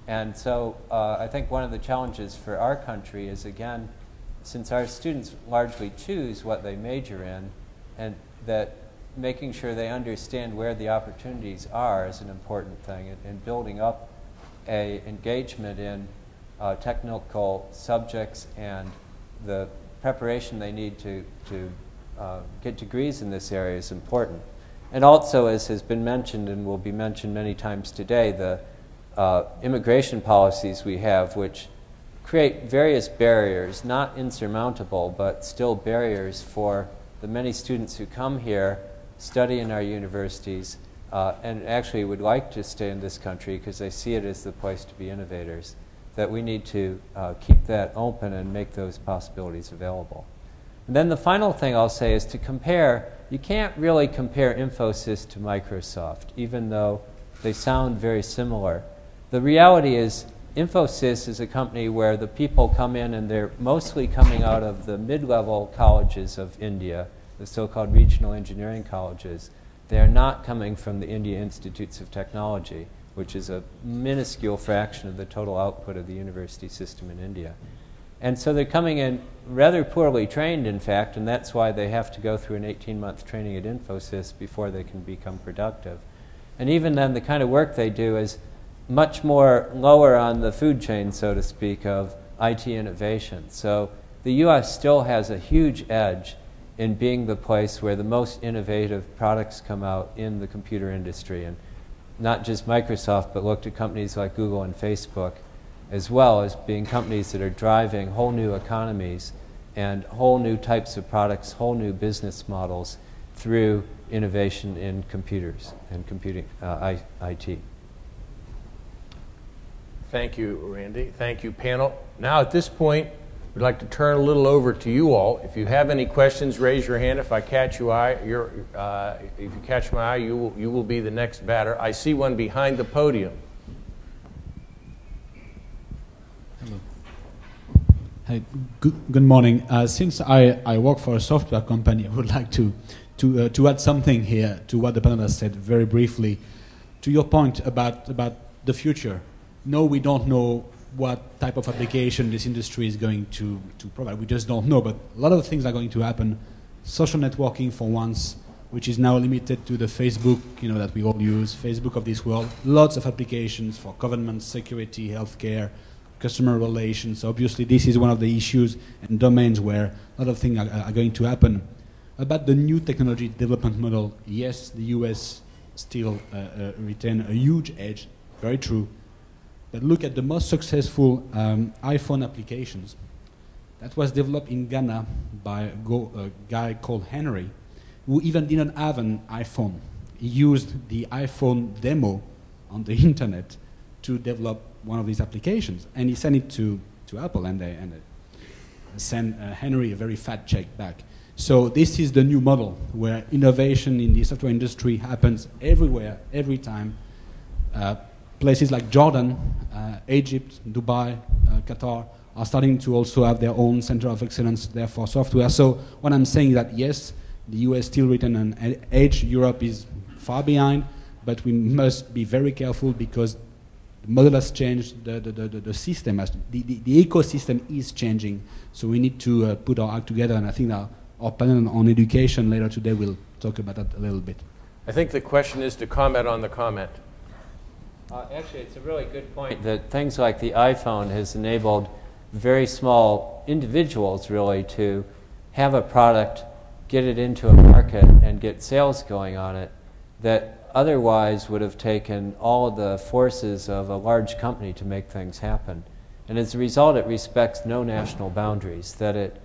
And so I think one of the challenges for our country is, again, since our students largely choose what they major in, and that making sure they understand where the opportunities are is an important thing, and building up an engagement in technical subjects and the preparation they need to get degrees in this area is important. And also, as has been mentioned and will be mentioned many times today, the immigration policies we have, which create various barriers, not insurmountable, but still barriers for the many students who come here, study in our universities, and actually would like to stay in this country because they see it as the place to be innovators, that we need to keep that open and make those possibilities available. And then the final thing I'll say is to compare. You can't really compare Infosys to Microsoft, even though they sound very similar. The reality is Infosys is a company where the people come in and they're mostly coming out of the mid-level colleges of India, the so-called regional engineering colleges. They are not coming from the India Institutes of Technology, which is a minuscule fraction of the total output of the university system in India. And so they're coming in rather poorly trained, in fact, and that's why they have to go through an 18-month training at Infosys before they can become productive. And even then, the kind of work they do is much more lower on the food chain, so to speak, of IT innovation. So the U.S. still has a huge edge in being the place where the most innovative products come out in the computer industry. And not just Microsoft, but look to companies like Google and Facebook, as well as being companies that are driving whole new economies and whole new types of products, whole new business models through innovation in computers and computing, IT. Thank you, Randy. Thank you, panel. Now, at this point, we'd like to turn a little over to you all. If you have any questions, raise your hand. If I catch your eye, if you catch my eye, you will be the next batter. I see one behind the podium. Hello. Hi. Good morning. Since I work for a software company, I would like to add something here to what the panelists said very briefly. To your point about the future. No, we don't know what type of application this industry is going to provide. We just don't know, but a lot of things are going to happen. Social networking, for once, which is now limited to the Facebook, that we all use, Facebook of this world. Lots of applications for government, security, healthcare, customer relations. Obviously, this is one of the issues and domains where a lot of things are going to happen. About the new technology development model, yes, the US still retain a huge edge, very true. But look at the most successful iPhone applications. That was developed in Ghana by a guy called Henry, who even didn't have an iPhone. He used the iPhone demo on the internet to develop one of these applications, and he sent it to Apple, and they sent Henry a very fat check back. So this is the new model where innovation in the software industry happens everywhere, every time. Places like Jordan, Egypt, Dubai, Qatar are starting to also have their own center of excellence there for software. So what I'm saying is that yes, the US still retain an edge, Europe is far behind, but we must be very careful because the model has changed, the system has, the ecosystem is changing. So we need to put our act together, and I think that our panel on education later today will talk about that a little bit. I think the question is to comment on the comment. Actually, it's a really good point that things like the iPhone has enabled very small individuals really to have a product, get it into a market, and get sales going on it that otherwise would have taken all of the forces of a large company to make things happen. And as a result, it respects no national boundaries, that it,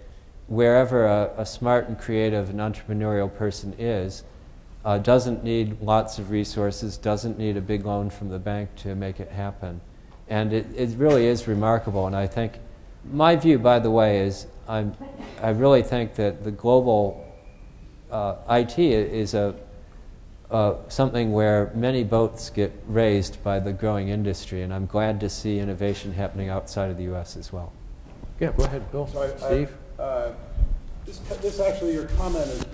wherever a smart and creative and entrepreneurial person is, doesn't need lots of resources, doesn't need a big loan from the bank to make it happen. And it really is remarkable. And I think, my view, by the way, is I really think that the global IT is something where many boats get raised by the growing industry. And I'm glad to see innovation happening outside of the US as well. Yeah, go ahead, Bill. Steve? This actually, your comment is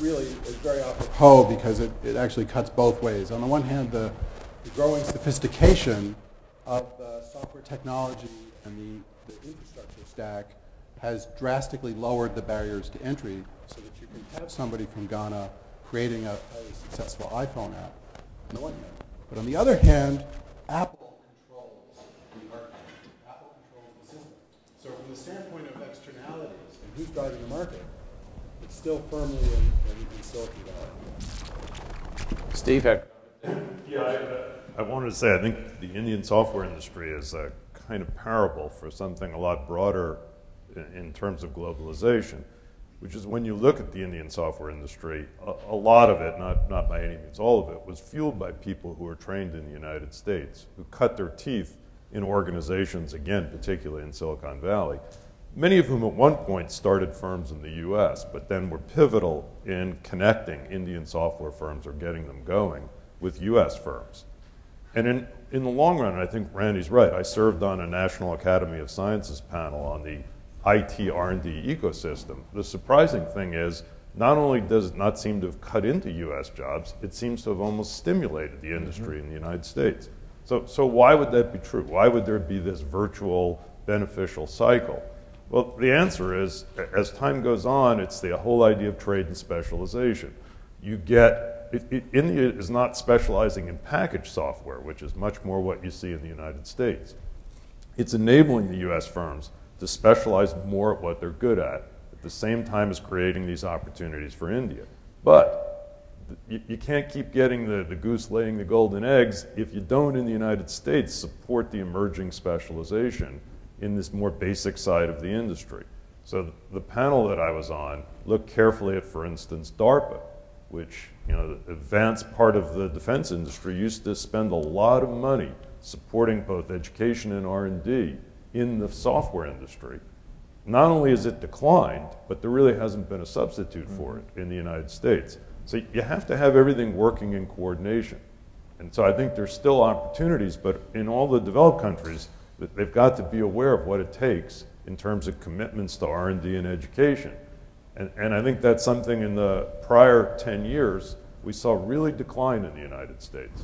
very apropos because it actually cuts both ways. On the one hand, the growing sophistication of the software technology and the infrastructure stack has drastically lowered the barriers to entry so that you can have somebody from Ghana creating a successful iPhone app on the one hand. But on the other hand, Apple controls the market. Apple controls the system. So from the standpoint of externalities and who's driving the market, it's still firmly in Silicon Valley. Steve had. Yeah, I wanted to say I think the Indian software industry is a kind of parable for something a lot broader in terms of globalization, which is when you look at the Indian software industry, a lot of it, not by any means all of it, was fueled by people who were trained in the United States, who cut their teeth in organizations, again, particularly in Silicon Valley, many of whom at one point started firms in the US, but then were pivotal in connecting Indian software firms or getting them going with US firms. And in the long run, I think Randy's right. I served on a National Academy of Sciences panel on the IT R&D ecosystem. The surprising thing is, not only does it not seem to have cut into US jobs, it seems to have almost stimulated the industry in the United States. So why would that be true? Why would there be this virtual beneficial cycle? Well, the answer is, as time goes on, it's the whole idea of trade and specialization. You get, India is not specializing in packaged software, which is much more what you see in the United States. It's enabling the US firms to specialize more at what they're good at the same time as creating these opportunities for India. But you can't keep getting the goose laying the golden eggs if you don't, in the United States, support the emerging specialization in this more basic side of the industry. So the panel that I was on looked carefully at, for instance, DARPA, which, you know, the advanced part of the defense industry used to spend a lot of money supporting both education and R&D in the software industry. Not only has it declined, but there really hasn't been a substitute for it in the United States. So you have to have everything working in coordination. And so I think there's still opportunities, but in all the developed countries, they've got to be aware of what it takes in terms of commitments to R&D and education. And I think that's something in the prior 10 years we saw really decline in the United States.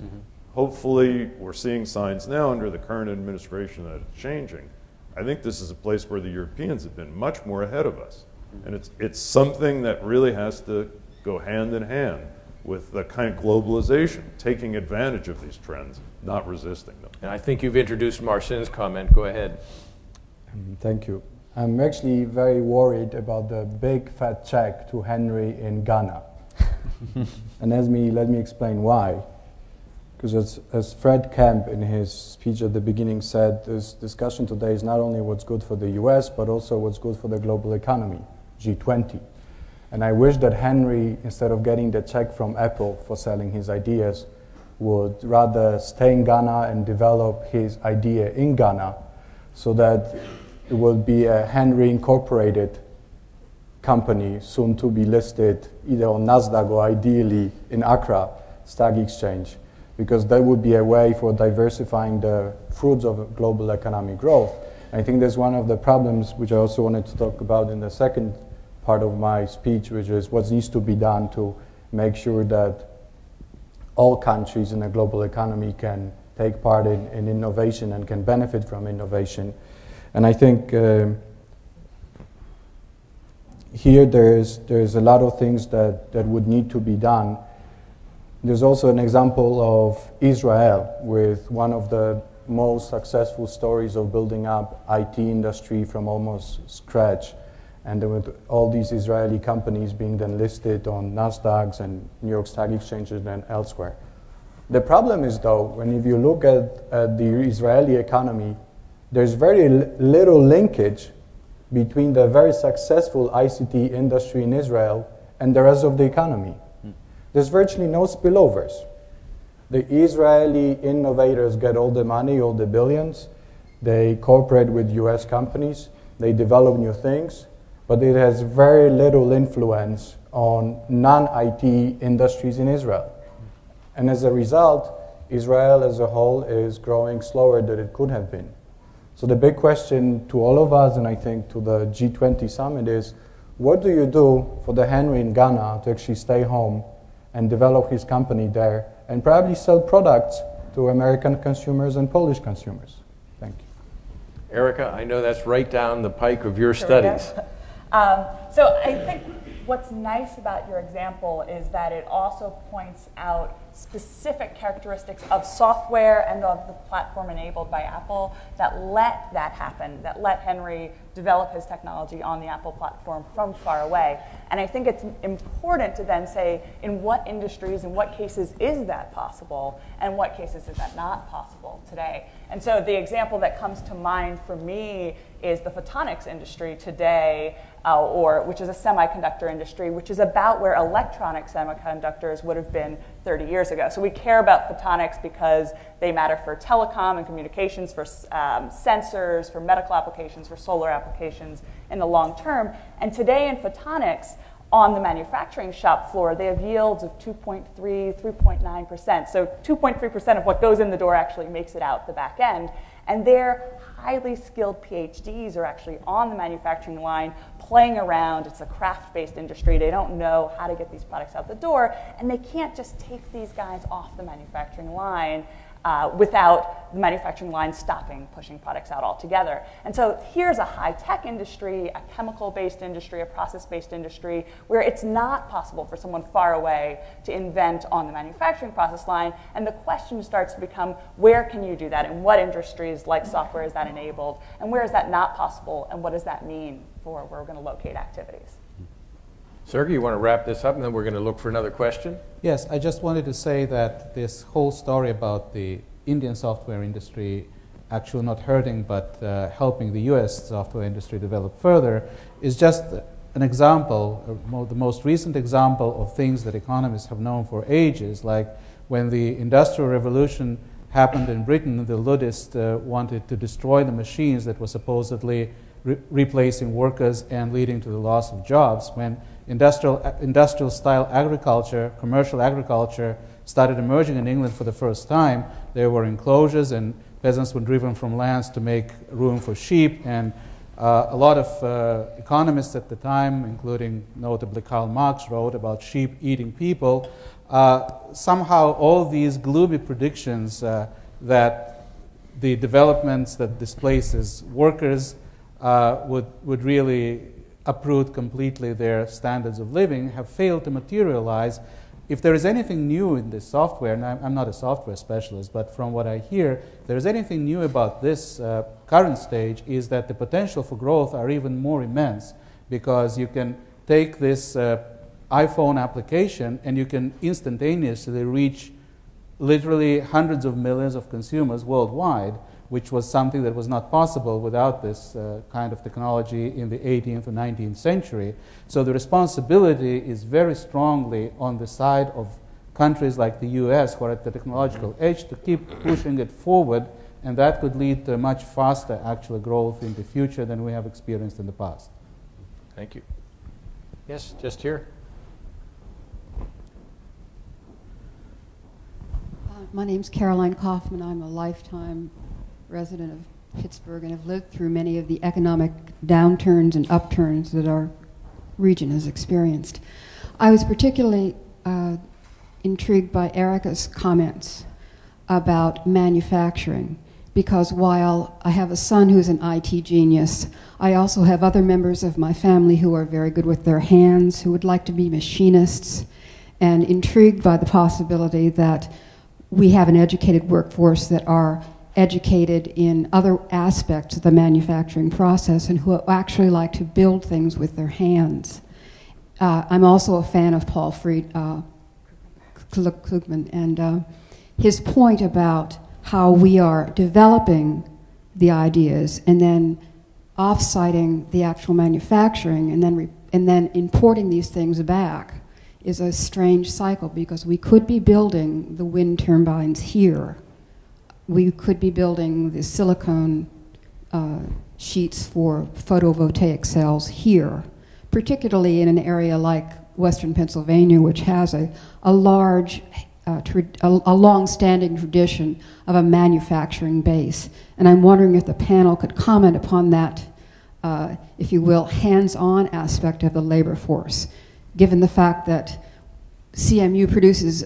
Hopefully we're seeing signs now under the current administration that it's changing. I think this is a place where the Europeans have been much more ahead of us. And it's something that really has to go hand in hand with the kind of globalization, taking advantage of these trends, not resisting them. And I think you've introduced Marcin's comment. Go ahead. Thank you. I'm actually very worried about the big fat check to Henry in Ghana. And let me explain why. Because as Fred Kemp in his speech at the beginning said, this discussion today is not only what's good for the US, but also what's good for the global economy, G20. And I wish that Henry, instead of getting the check from Apple for selling his ideas, would rather stay in Ghana and develop his idea in Ghana so that it will be a Henry Incorporated company soon to be listed either on NASDAQ or ideally in Accra Stock Exchange, because that would be a way for diversifying the fruits of global economic growth. I think there's one of the problems which I also wanted to talk about in the second part of my speech, which is what needs to be done to make sure that all countries in a global economy can take part in innovation and can benefit from innovation. And I think here there's a lot of things that would need to be done. There's also an example of Israel with one of the most successful stories of building up IT industry from almost scratch, and with all these Israeli companies being then listed on NASDAQs and New York Stock Exchanges and elsewhere. The problem is, though, if you look at the Israeli economy, there's very little linkage between the very successful ICT industry in Israel and the rest of the economy. There's virtually no spillovers. The Israeli innovators get all the money, all the billions. They cooperate with US companies. They develop new things. But it has very little influence on non-IT industries in Israel. And as a result, Israel as a whole is growing slower than it could have been. So the big question to all of us, and I think to the G20 summit, is what do you do for the Henry in Ghana to actually stay home and develop his company there and probably sell products to American consumers and Polish consumers? Thank you. Erika, I know that's right down the pike of your studies. So I think what's nice about your example is that it also points out specific characteristics of software and of the platform enabled by Apple that let that happen, that let Henry develop his technology on the Apple platform from far away. And I think it's important to then say in what industries, in what cases is that possible, and what cases is that not possible today. And so the example that comes to mind for me is the photonics industry today, which is a semiconductor industry, which is about where electronic semiconductors would have been 30 years ago. So we care about photonics because they matter for telecom and communications, for sensors, for medical applications, for solar applications in the long term. And today in photonics, on the manufacturing shop floor, they have yields of 2.3, 3.9%. So 2.3% of what goes in the door actually makes it out the back end. And their highly skilled PhDs are actually on the manufacturing line playing around. It's a craft-based industry. They don't know how to get these products out the door, and they can't just take these guys off the manufacturing line without the manufacturing line stopping pushing products out altogether. And so here's a high-tech industry, a chemical-based industry, a process-based industry, where it's not possible for someone far away to invent on the manufacturing process line. And the question starts to become, where can you do that? In what industries like software is that enabled? And where is that not possible? And what does that mean for where we're going to locate activities? Serguey, you want to wrap this up, and then we're going to look for another question? Yes, I just wanted to say that this whole story about the Indian software industry actually not hurting but helping the US software industry develop further is just an example, the most recent example of things that economists have known for ages, like when the Industrial Revolution happened in Britain, the Luddists wanted to destroy the machines that were supposedly replacing workers and leading to the loss of jobs. When industrial style agriculture, commercial agriculture, started emerging in England for the first time, there were enclosures and peasants were driven from lands to make room for sheep. And a lot of economists at the time, including notably Karl Marx, wrote about sheep eating people. Somehow all these gloomy predictions that the developments that displaces workers would really uproot completely their standards of living have failed to materialize. If there is anything new in this software, and I'm not a software specialist, but from what I hear, if there is anything new about this current stage is that the potential for growth are even more immense, because you can take this iPhone application and you can instantaneously reach literally hundreds of millions of consumers worldwide, which was something that was not possible without this kind of technology in the 18th or 19th century. So the responsibility is very strongly on the side of countries like the US who are at the technological edge to keep pushing it forward, and that could lead to a much faster actual growth in the future than we have experienced in the past. Thank you. Yes, just here. My name's Caroline Kaufman. I'm a lifetime resident of Pittsburgh and have lived through many of the economic downturns and upturns that our region has experienced. I was particularly intrigued by Erika's comments about manufacturing, because while I have a son who's an IT genius, I also have other members of my family who are very good with their hands, who would like to be machinists, and intrigued by the possibility that we have an educated workforce that are educated in other aspects of the manufacturing process and who actually like to build things with their hands. I'm also a fan of Paul Krugman, and his point about how we are developing the ideas and then off-siting the actual manufacturing and then importing these things back is a strange cycle, because we could be building the wind turbines here. We could be building the silicone sheets for photovoltaic cells here, particularly in an area like Western Pennsylvania, which has a long-standing tradition of a manufacturing base. And I'm wondering if the panel could comment upon that, if you will, hands-on aspect of the labor force, given the fact that CMU produces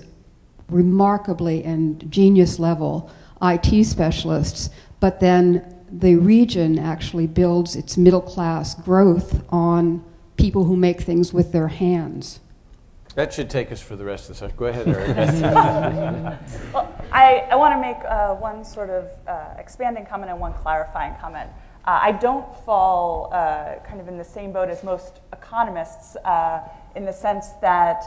remarkably and genius-level IT specialists, but then the region actually builds its middle-class growth on people who make things with their hands. That should take us for the rest of the session. Go ahead, Erika. Well, I want to make one sort of expanding comment and one clarifying comment. I don't fall kind of in the same boat as most economists in the sense that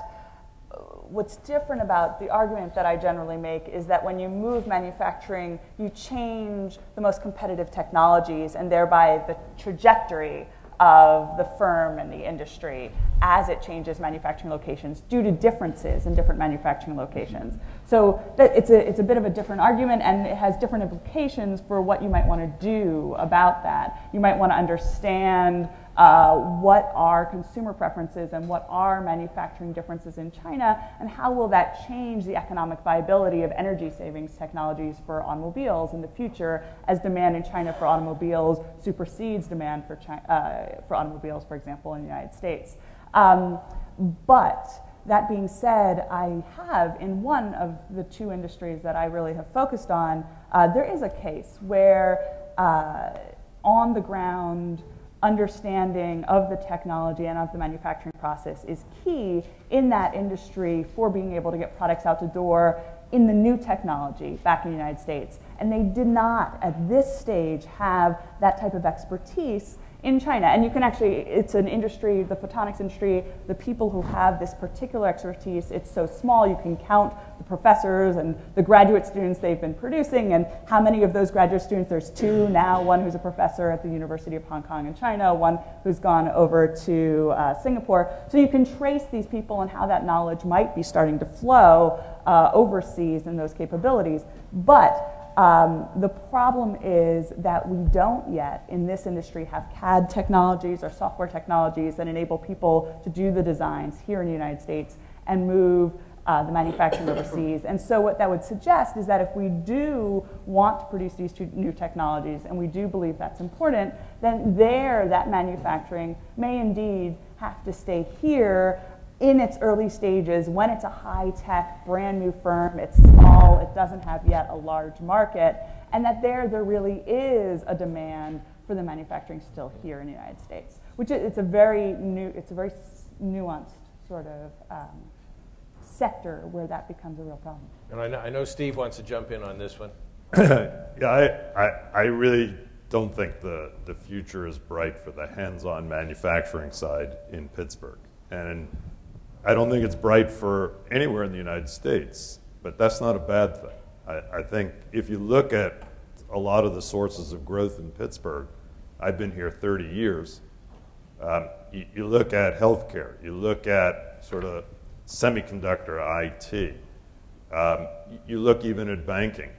what's different about the argument that I generally make is that when you move manufacturing, you change the most competitive technologies and thereby the trajectory of the firm and the industry as it changes manufacturing locations due to differences in different manufacturing locations. So it's a bit of a different argument, and it has different implications for what you might want to do about that. You might want to understand what are consumer preferences and what are manufacturing differences in China, and how will that change the economic viability of energy savings technologies for automobiles in the future as demand in China for automobiles supersedes demand for automobiles, for example, in the United States. But that being said, I have, in one of the two industries that I really have focused on, there is a case where on the ground understanding of the technology and of the manufacturing process is key in that industry for being able to get products out the door in the new technology back in the United States. And they did not, at this stage, have that type of expertise in China. And you can actually, it's an industry, the photonics industry, the people who have this particular expertise, it's so small you can count the professors and the graduate students they've been producing, and how many of those graduate students, there's two now, one who's a professor at the University of Hong Kong in China, one who's gone over to Singapore. So you can trace these people and how that knowledge might be starting to flow overseas in those capabilities. But the problem is that we don't yet, in this industry, have CAD technologies or software technologies that enable people to do the designs here in the United States and move the manufacturing overseas. And so what that would suggest is that if we do want to produce these two new technologies, and we do believe that's important, then that manufacturing may indeed have to stay here in its early stages when it's a high-tech, brand-new firm, it's small, it doesn't have yet a large market, and that there really is a demand for the manufacturing still here in the United States, which it's a very nuanced sort of sector where that becomes a real problem. And I know Steve wants to jump in on this one. Yeah, I really don't think the future is bright for the hands-on manufacturing side in Pittsburgh. And I don't think it's bright for anywhere in the United States, but that's not a bad thing. I think if you look at a lot of the sources of growth in Pittsburgh, I've been here 30 years, you look at healthcare, you look at sort of semiconductor IT, You look even at banking.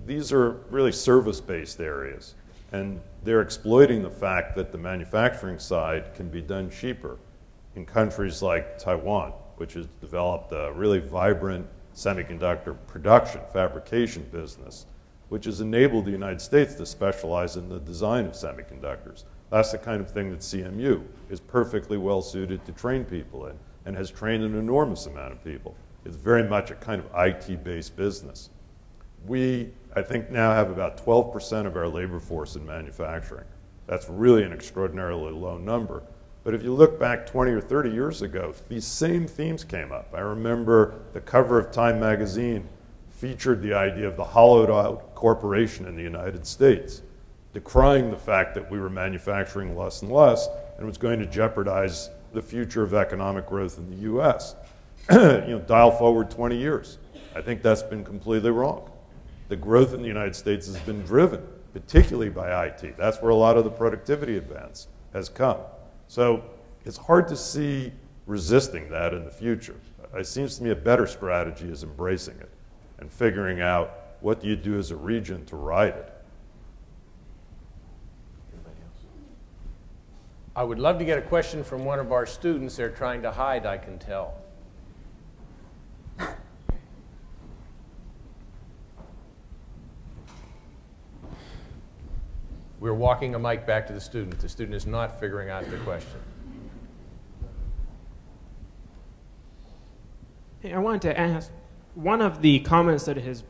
These are really service-based areas, and they're exploiting the fact that the manufacturing side can be done cheaper in countries like Taiwan, which has developed a really vibrant semiconductor production, fabrication business, which has enabled the United States to specialize in the design of semiconductors. That's the kind of thing that CMU is perfectly well suited to train people in, and has trained an enormous amount of people. It's very much a kind of IT-based business. We, I think, now have about 12% of our labor force in manufacturing. That's really an extraordinarily low number. But if you look back 20 or 30 years ago, these same themes came up. I remember the cover of Time magazine featured the idea of the hollowed out corporation in the United States, decrying the fact that we were manufacturing less and less and was going to jeopardize the future of economic growth in the U.S. Dial forward 20 years. I think that's been completely wrong. The growth in the United States has been driven, particularly by IT. That's where a lot of the productivity advance has come. So it's hard to see resisting that in the future. It seems to me a better strategy is embracing it and figuring out what do you do as a region to ride it. I would love to get a question from one of our students. They're trying to hide, I can tell. We're walking a mic back to the student. The student is not figuring out the question. Hey, I wanted to ask, one of the topics that has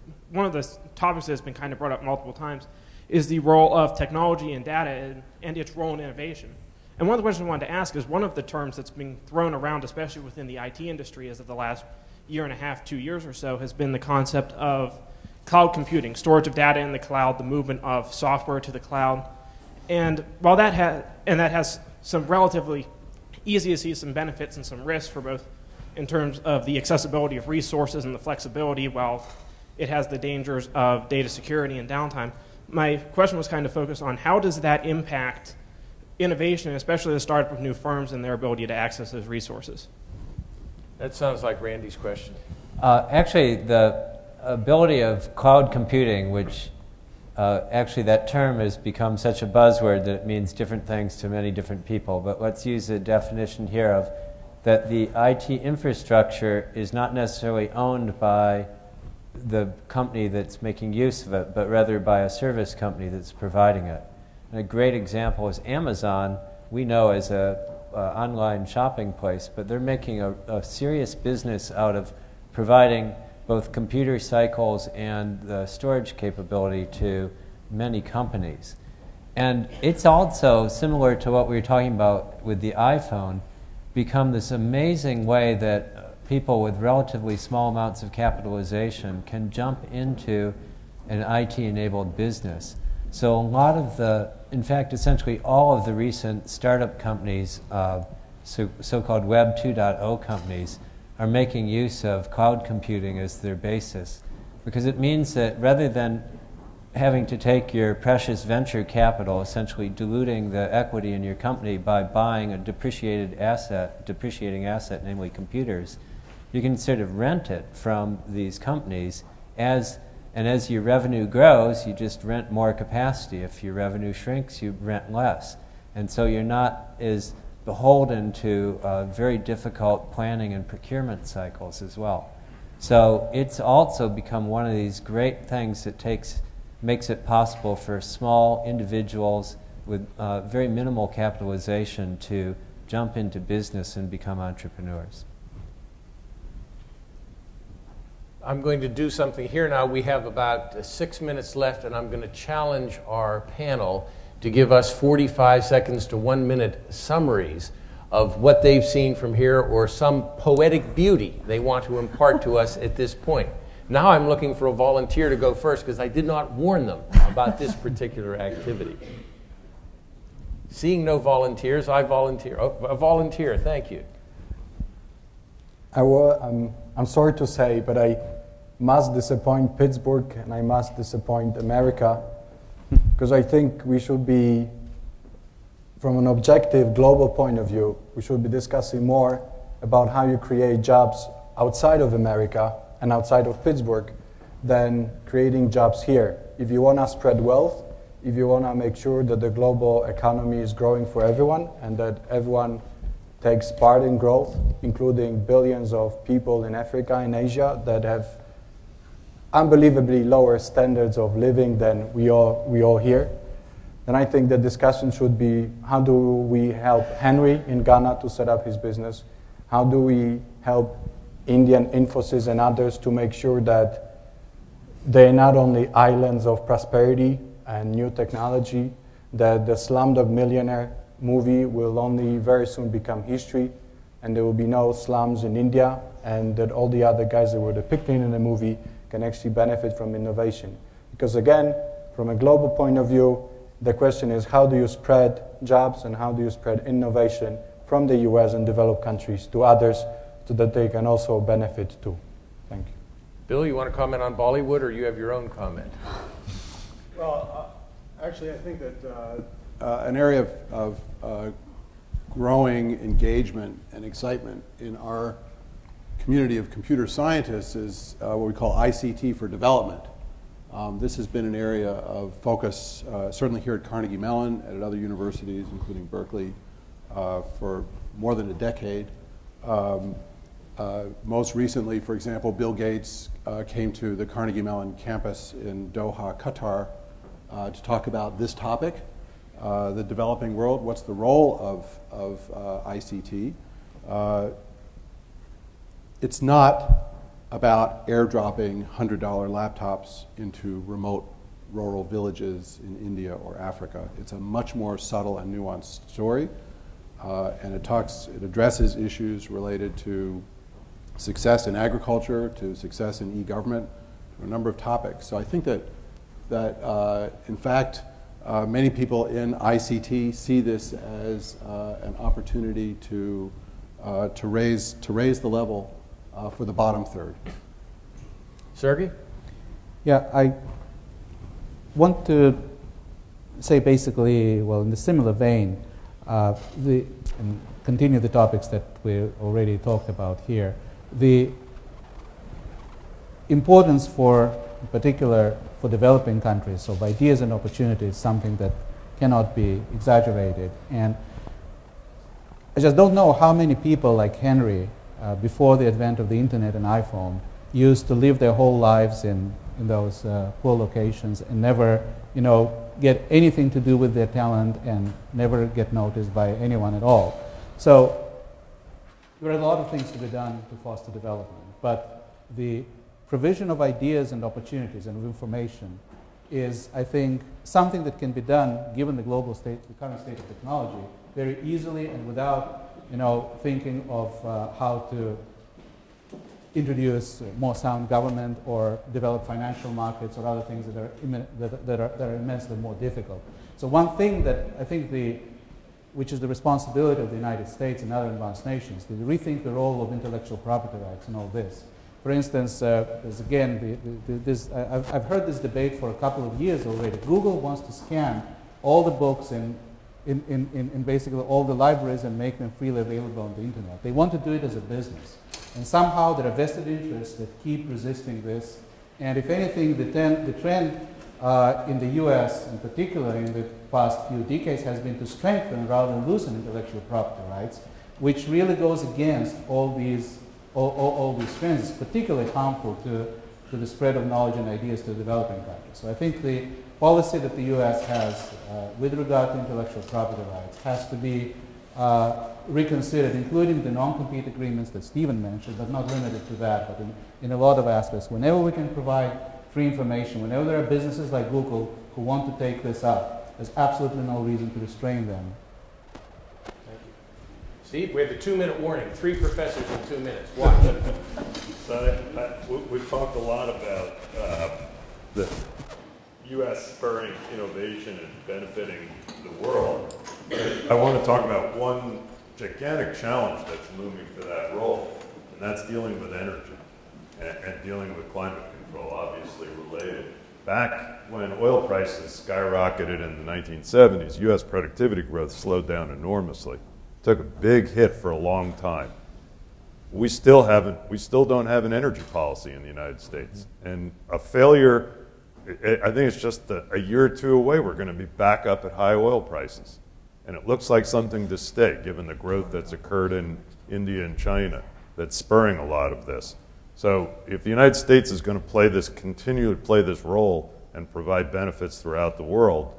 been kind of brought up multiple times is the role of technology and data and its role in innovation. And one of the questions I wanted to ask is, one of the terms that's been thrown around, especially within the IT industry as of the last year and a half, 2 years or so, has been the concept of cloud computing, storage of data in the cloud, the movement of software to the cloud. And while that has some relatively easy to see some benefits and some risks for both in terms of the accessibility of resources and the flexibility, while it has the dangers of data security and downtime, my question was kind of focused on how does that impact innovation, especially the startup of new firms and their ability to access those resources? That sounds like Randy's question. Actually, the ability of cloud computing, which actually that term has become such a buzzword that it means different things to many different people. But let's use a definition here of that the IT infrastructure is not necessarily owned by the company that's making use of it, but rather by a service company that's providing it. And a great example is Amazon. We know as an online shopping place, but they're making a serious business out of providing both computer cycles and the storage capability to many companies. And it's also, similar to what we were talking about with the iPhone, become this amazing way that people with relatively small amounts of capitalization can jump into an IT-enabled business. So a lot of the, in fact, essentially all of the recent startup companies, so-called Web 2.0 companies, are making use of cloud computing as their basis, because it means that rather than having to take your precious venture capital, essentially diluting the equity in your company by buying a depreciating asset, namely computers, you can sort of rent it from these companies and as your revenue grows, you just rent more capacity. If your revenue shrinks, you rent less. And so you're not as beholden to very difficult planning and procurement cycles as well. So it's also become one of these great things that makes it possible for small individuals with very minimal capitalization to jump into business and become entrepreneurs. I'm going to do something here now. We have about 6 minutes left, and I'm going to challenge our panel to give us 45 seconds to 1 minute summaries of what they've seen from here or some poetic beauty they want to impart to us at this point. Now I'm looking for a volunteer to go first because I did not warn them about this particular activity. Seeing no volunteers, I volunteer. Oh, a volunteer, thank you. I'm sorry to say, but I must disappoint Pittsburgh and I must disappoint America, because I think we should be, from an objective global point of view, we should be discussing more about how you create jobs outside of America and outside of Pittsburgh than creating jobs here. If you want to spread wealth, if you want to make sure that the global economy is growing for everyone and that everyone takes part in growth, including billions of people in Africa and Asia that have unbelievably lower standards of living than we all here, then I think the discussion should be, how do we help Henry in Ghana to set up his business? How do we help Indian Infosys and others to make sure that they're not only islands of prosperity and new technology, that the Slumdog Millionaire movie will only very soon become history, and there will be no slums in India, and that all the other guys that were depicted in the movie can actually benefit from innovation. Because again, from a global point of view, the question is, how do you spread jobs and how do you spread innovation from the US and developed countries to others so that they can also benefit too? Thank you. Bill, you want to comment on Bollywood, or you have your own comment? Well, actually, I think that an area of growing engagement and excitement in our community of computer scientists is what we call ICT for development. This has been an area of focus, certainly here at Carnegie Mellon and at other universities, including Berkeley, for more than a decade. Most recently, for example, Bill Gates came to the Carnegie Mellon campus in Doha, Qatar, to talk about this topic, the developing world. What's the role of ICT? It's not about airdropping $100 laptops into remote rural villages in India or Africa. It's a much more subtle and nuanced story, and it addresses issues related to success in agriculture, to success in e-government, to a number of topics. So I think that in fact, many people in ICT see this as an opportunity to raise the level for the bottom third. Sergey? Yeah, I want to say basically, well, in the similar vein, and continue the topics that we already talked about here. The importance in particular for developing countries of ideas and opportunities is something that cannot be exaggerated. And I just don't know how many people like Henry, before the advent of the internet and iPhone, used to live their whole lives in those poor locations and never, get anything to do with their talent and never get noticed by anyone at all. So there are a lot of things to be done to foster development, but the provision of ideas and opportunities and of information is, I think, something that can be done, given the global state, the current state of technology, very easily and without thinking of how to introduce more sound government or develop financial markets or other things that are immensely more difficult. So one thing that I think which is the responsibility of the United States and other advanced nations, to rethink the role of intellectual property rights and all this. For instance, there's again, I've heard this debate for a couple of years already. Google wants to scan all the books in basically all the libraries and make them freely available on the internet. They want to do it as a business. And somehow there are vested interests that keep resisting this. And if anything, the trend in the US, in particular in the past few decades, has been to strengthen rather than loosen intellectual property rights, which really goes against all these trends. It's particularly harmful to the spread of knowledge and ideas to developing countries. So I think the policy that the US has with regard to intellectual property rights has to be reconsidered, including the non-compete agreements that Stephen mentioned, but not limited to that, but in a lot of aspects. Whenever we can provide free information, whenever there are businesses like Google who want to take this up, there's absolutely no reason to restrain them. Thank you. Steve, we have the 2-minute warning. 3 professors in 2 minutes. Watch. So we've talked a lot about the U.S. spurring innovation and benefiting the world. I want to talk about one gigantic challenge that's looming for that role, and that's dealing with energy and dealing with climate control, obviously related. Back when oil prices skyrocketed in the 1970s, U.S. productivity growth slowed down enormously. Took a big hit for a long time. we still don't have an energy policy in the United States. And a failure, I think it's just a year or two away, we're going to be back up at high oil prices. And it looks like something to stay, given the growth that's occurred in India and China that's spurring a lot of this. So if the United States is going to continue to play this role and provide benefits throughout the world,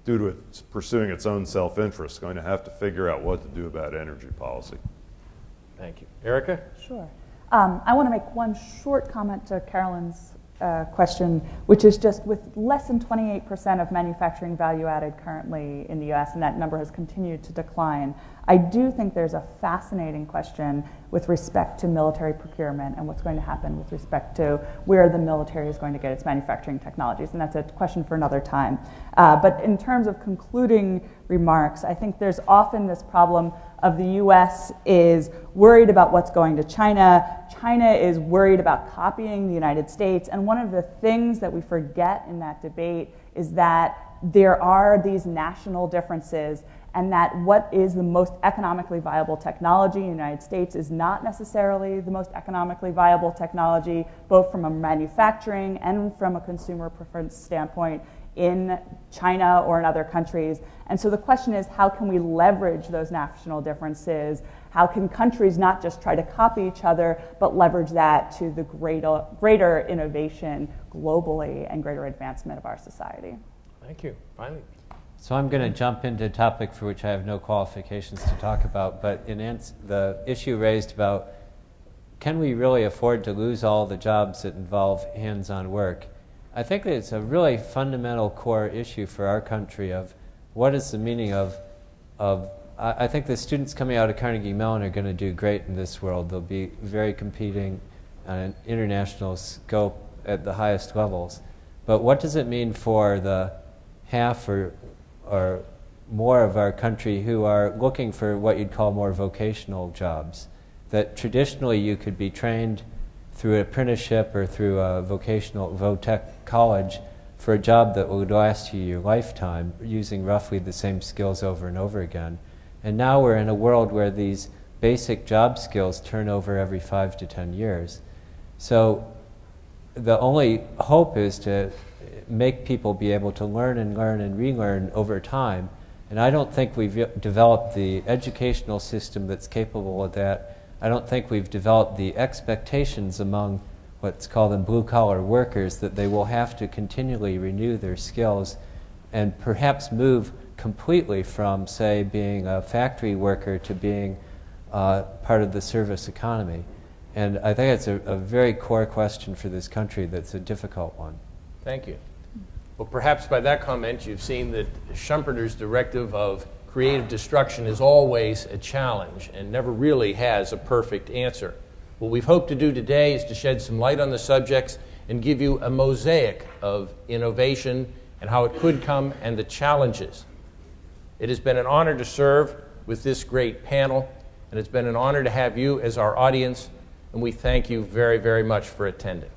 due to its pursuing its own self-interest, it's going to have to figure out what to do about energy policy. Thank you. Erika? Sure. I want to make one short comment to Carolyn's question, which is just with less than 28% of manufacturing value added currently in the US, and that number has continued to decline, I do think there's a fascinating question with respect to military procurement and what's going to happen with respect to where the military is going to get its manufacturing technologies, and that's a question for another time. But in terms of concluding remarks, I think there's often this problem of the US is worried about what's going to China. China is worried about copying the United States. And one of the things that we forget in that debate is that there are these national differences, and that what is the most economically viable technology in the United States is not necessarily the most economically viable technology, both from a manufacturing and from a consumer preference standpoint in China or in other countries. And so the question is, how can we leverage those national differences? How can countries not just try to copy each other, but leverage that to the greater innovation globally and greater advancement of our society? Thank you. Finally. So I'm going to jump into a topic for which I have no qualifications to talk about, but in the issue raised about can we really afford to lose all the jobs that involve hands-on work? I think that it's a really fundamental core issue for our country of what is the meaning of I think the students coming out of Carnegie Mellon are going to do great in this world. They'll be very competing on an international scope at the highest levels. But what does it mean for the half or more of our country who are looking for what you'd call more vocational jobs? That traditionally you could be trained through an apprenticeship or through a vocational vo-tech college for a job that would last you your lifetime, using roughly the same skills over and over again. And now we're in a world where these basic job skills turn over every 5 to 10 years. So the only hope is to make people be able to learn and learn and relearn over time. And I don't think we've developed the educational system that's capable of that. I don't think we've developed the expectations among what's called them blue-collar workers that they will have to continually renew their skills and perhaps move completely from, say, being a factory worker to being part of the service economy. And I think it's a very core question for this country that's a difficult one. Thank you. Well, perhaps by that comment you've seen that Schumpeter's directive of creative destruction is always a challenge and never really has a perfect answer. What we've hoped to do today is to shed some light on the subjects and give you a mosaic of innovation and how it could come and the challenges. It has been an honor to serve with this great panel, and it's been an honor to have you as our audience, and we thank you very, very much for attending.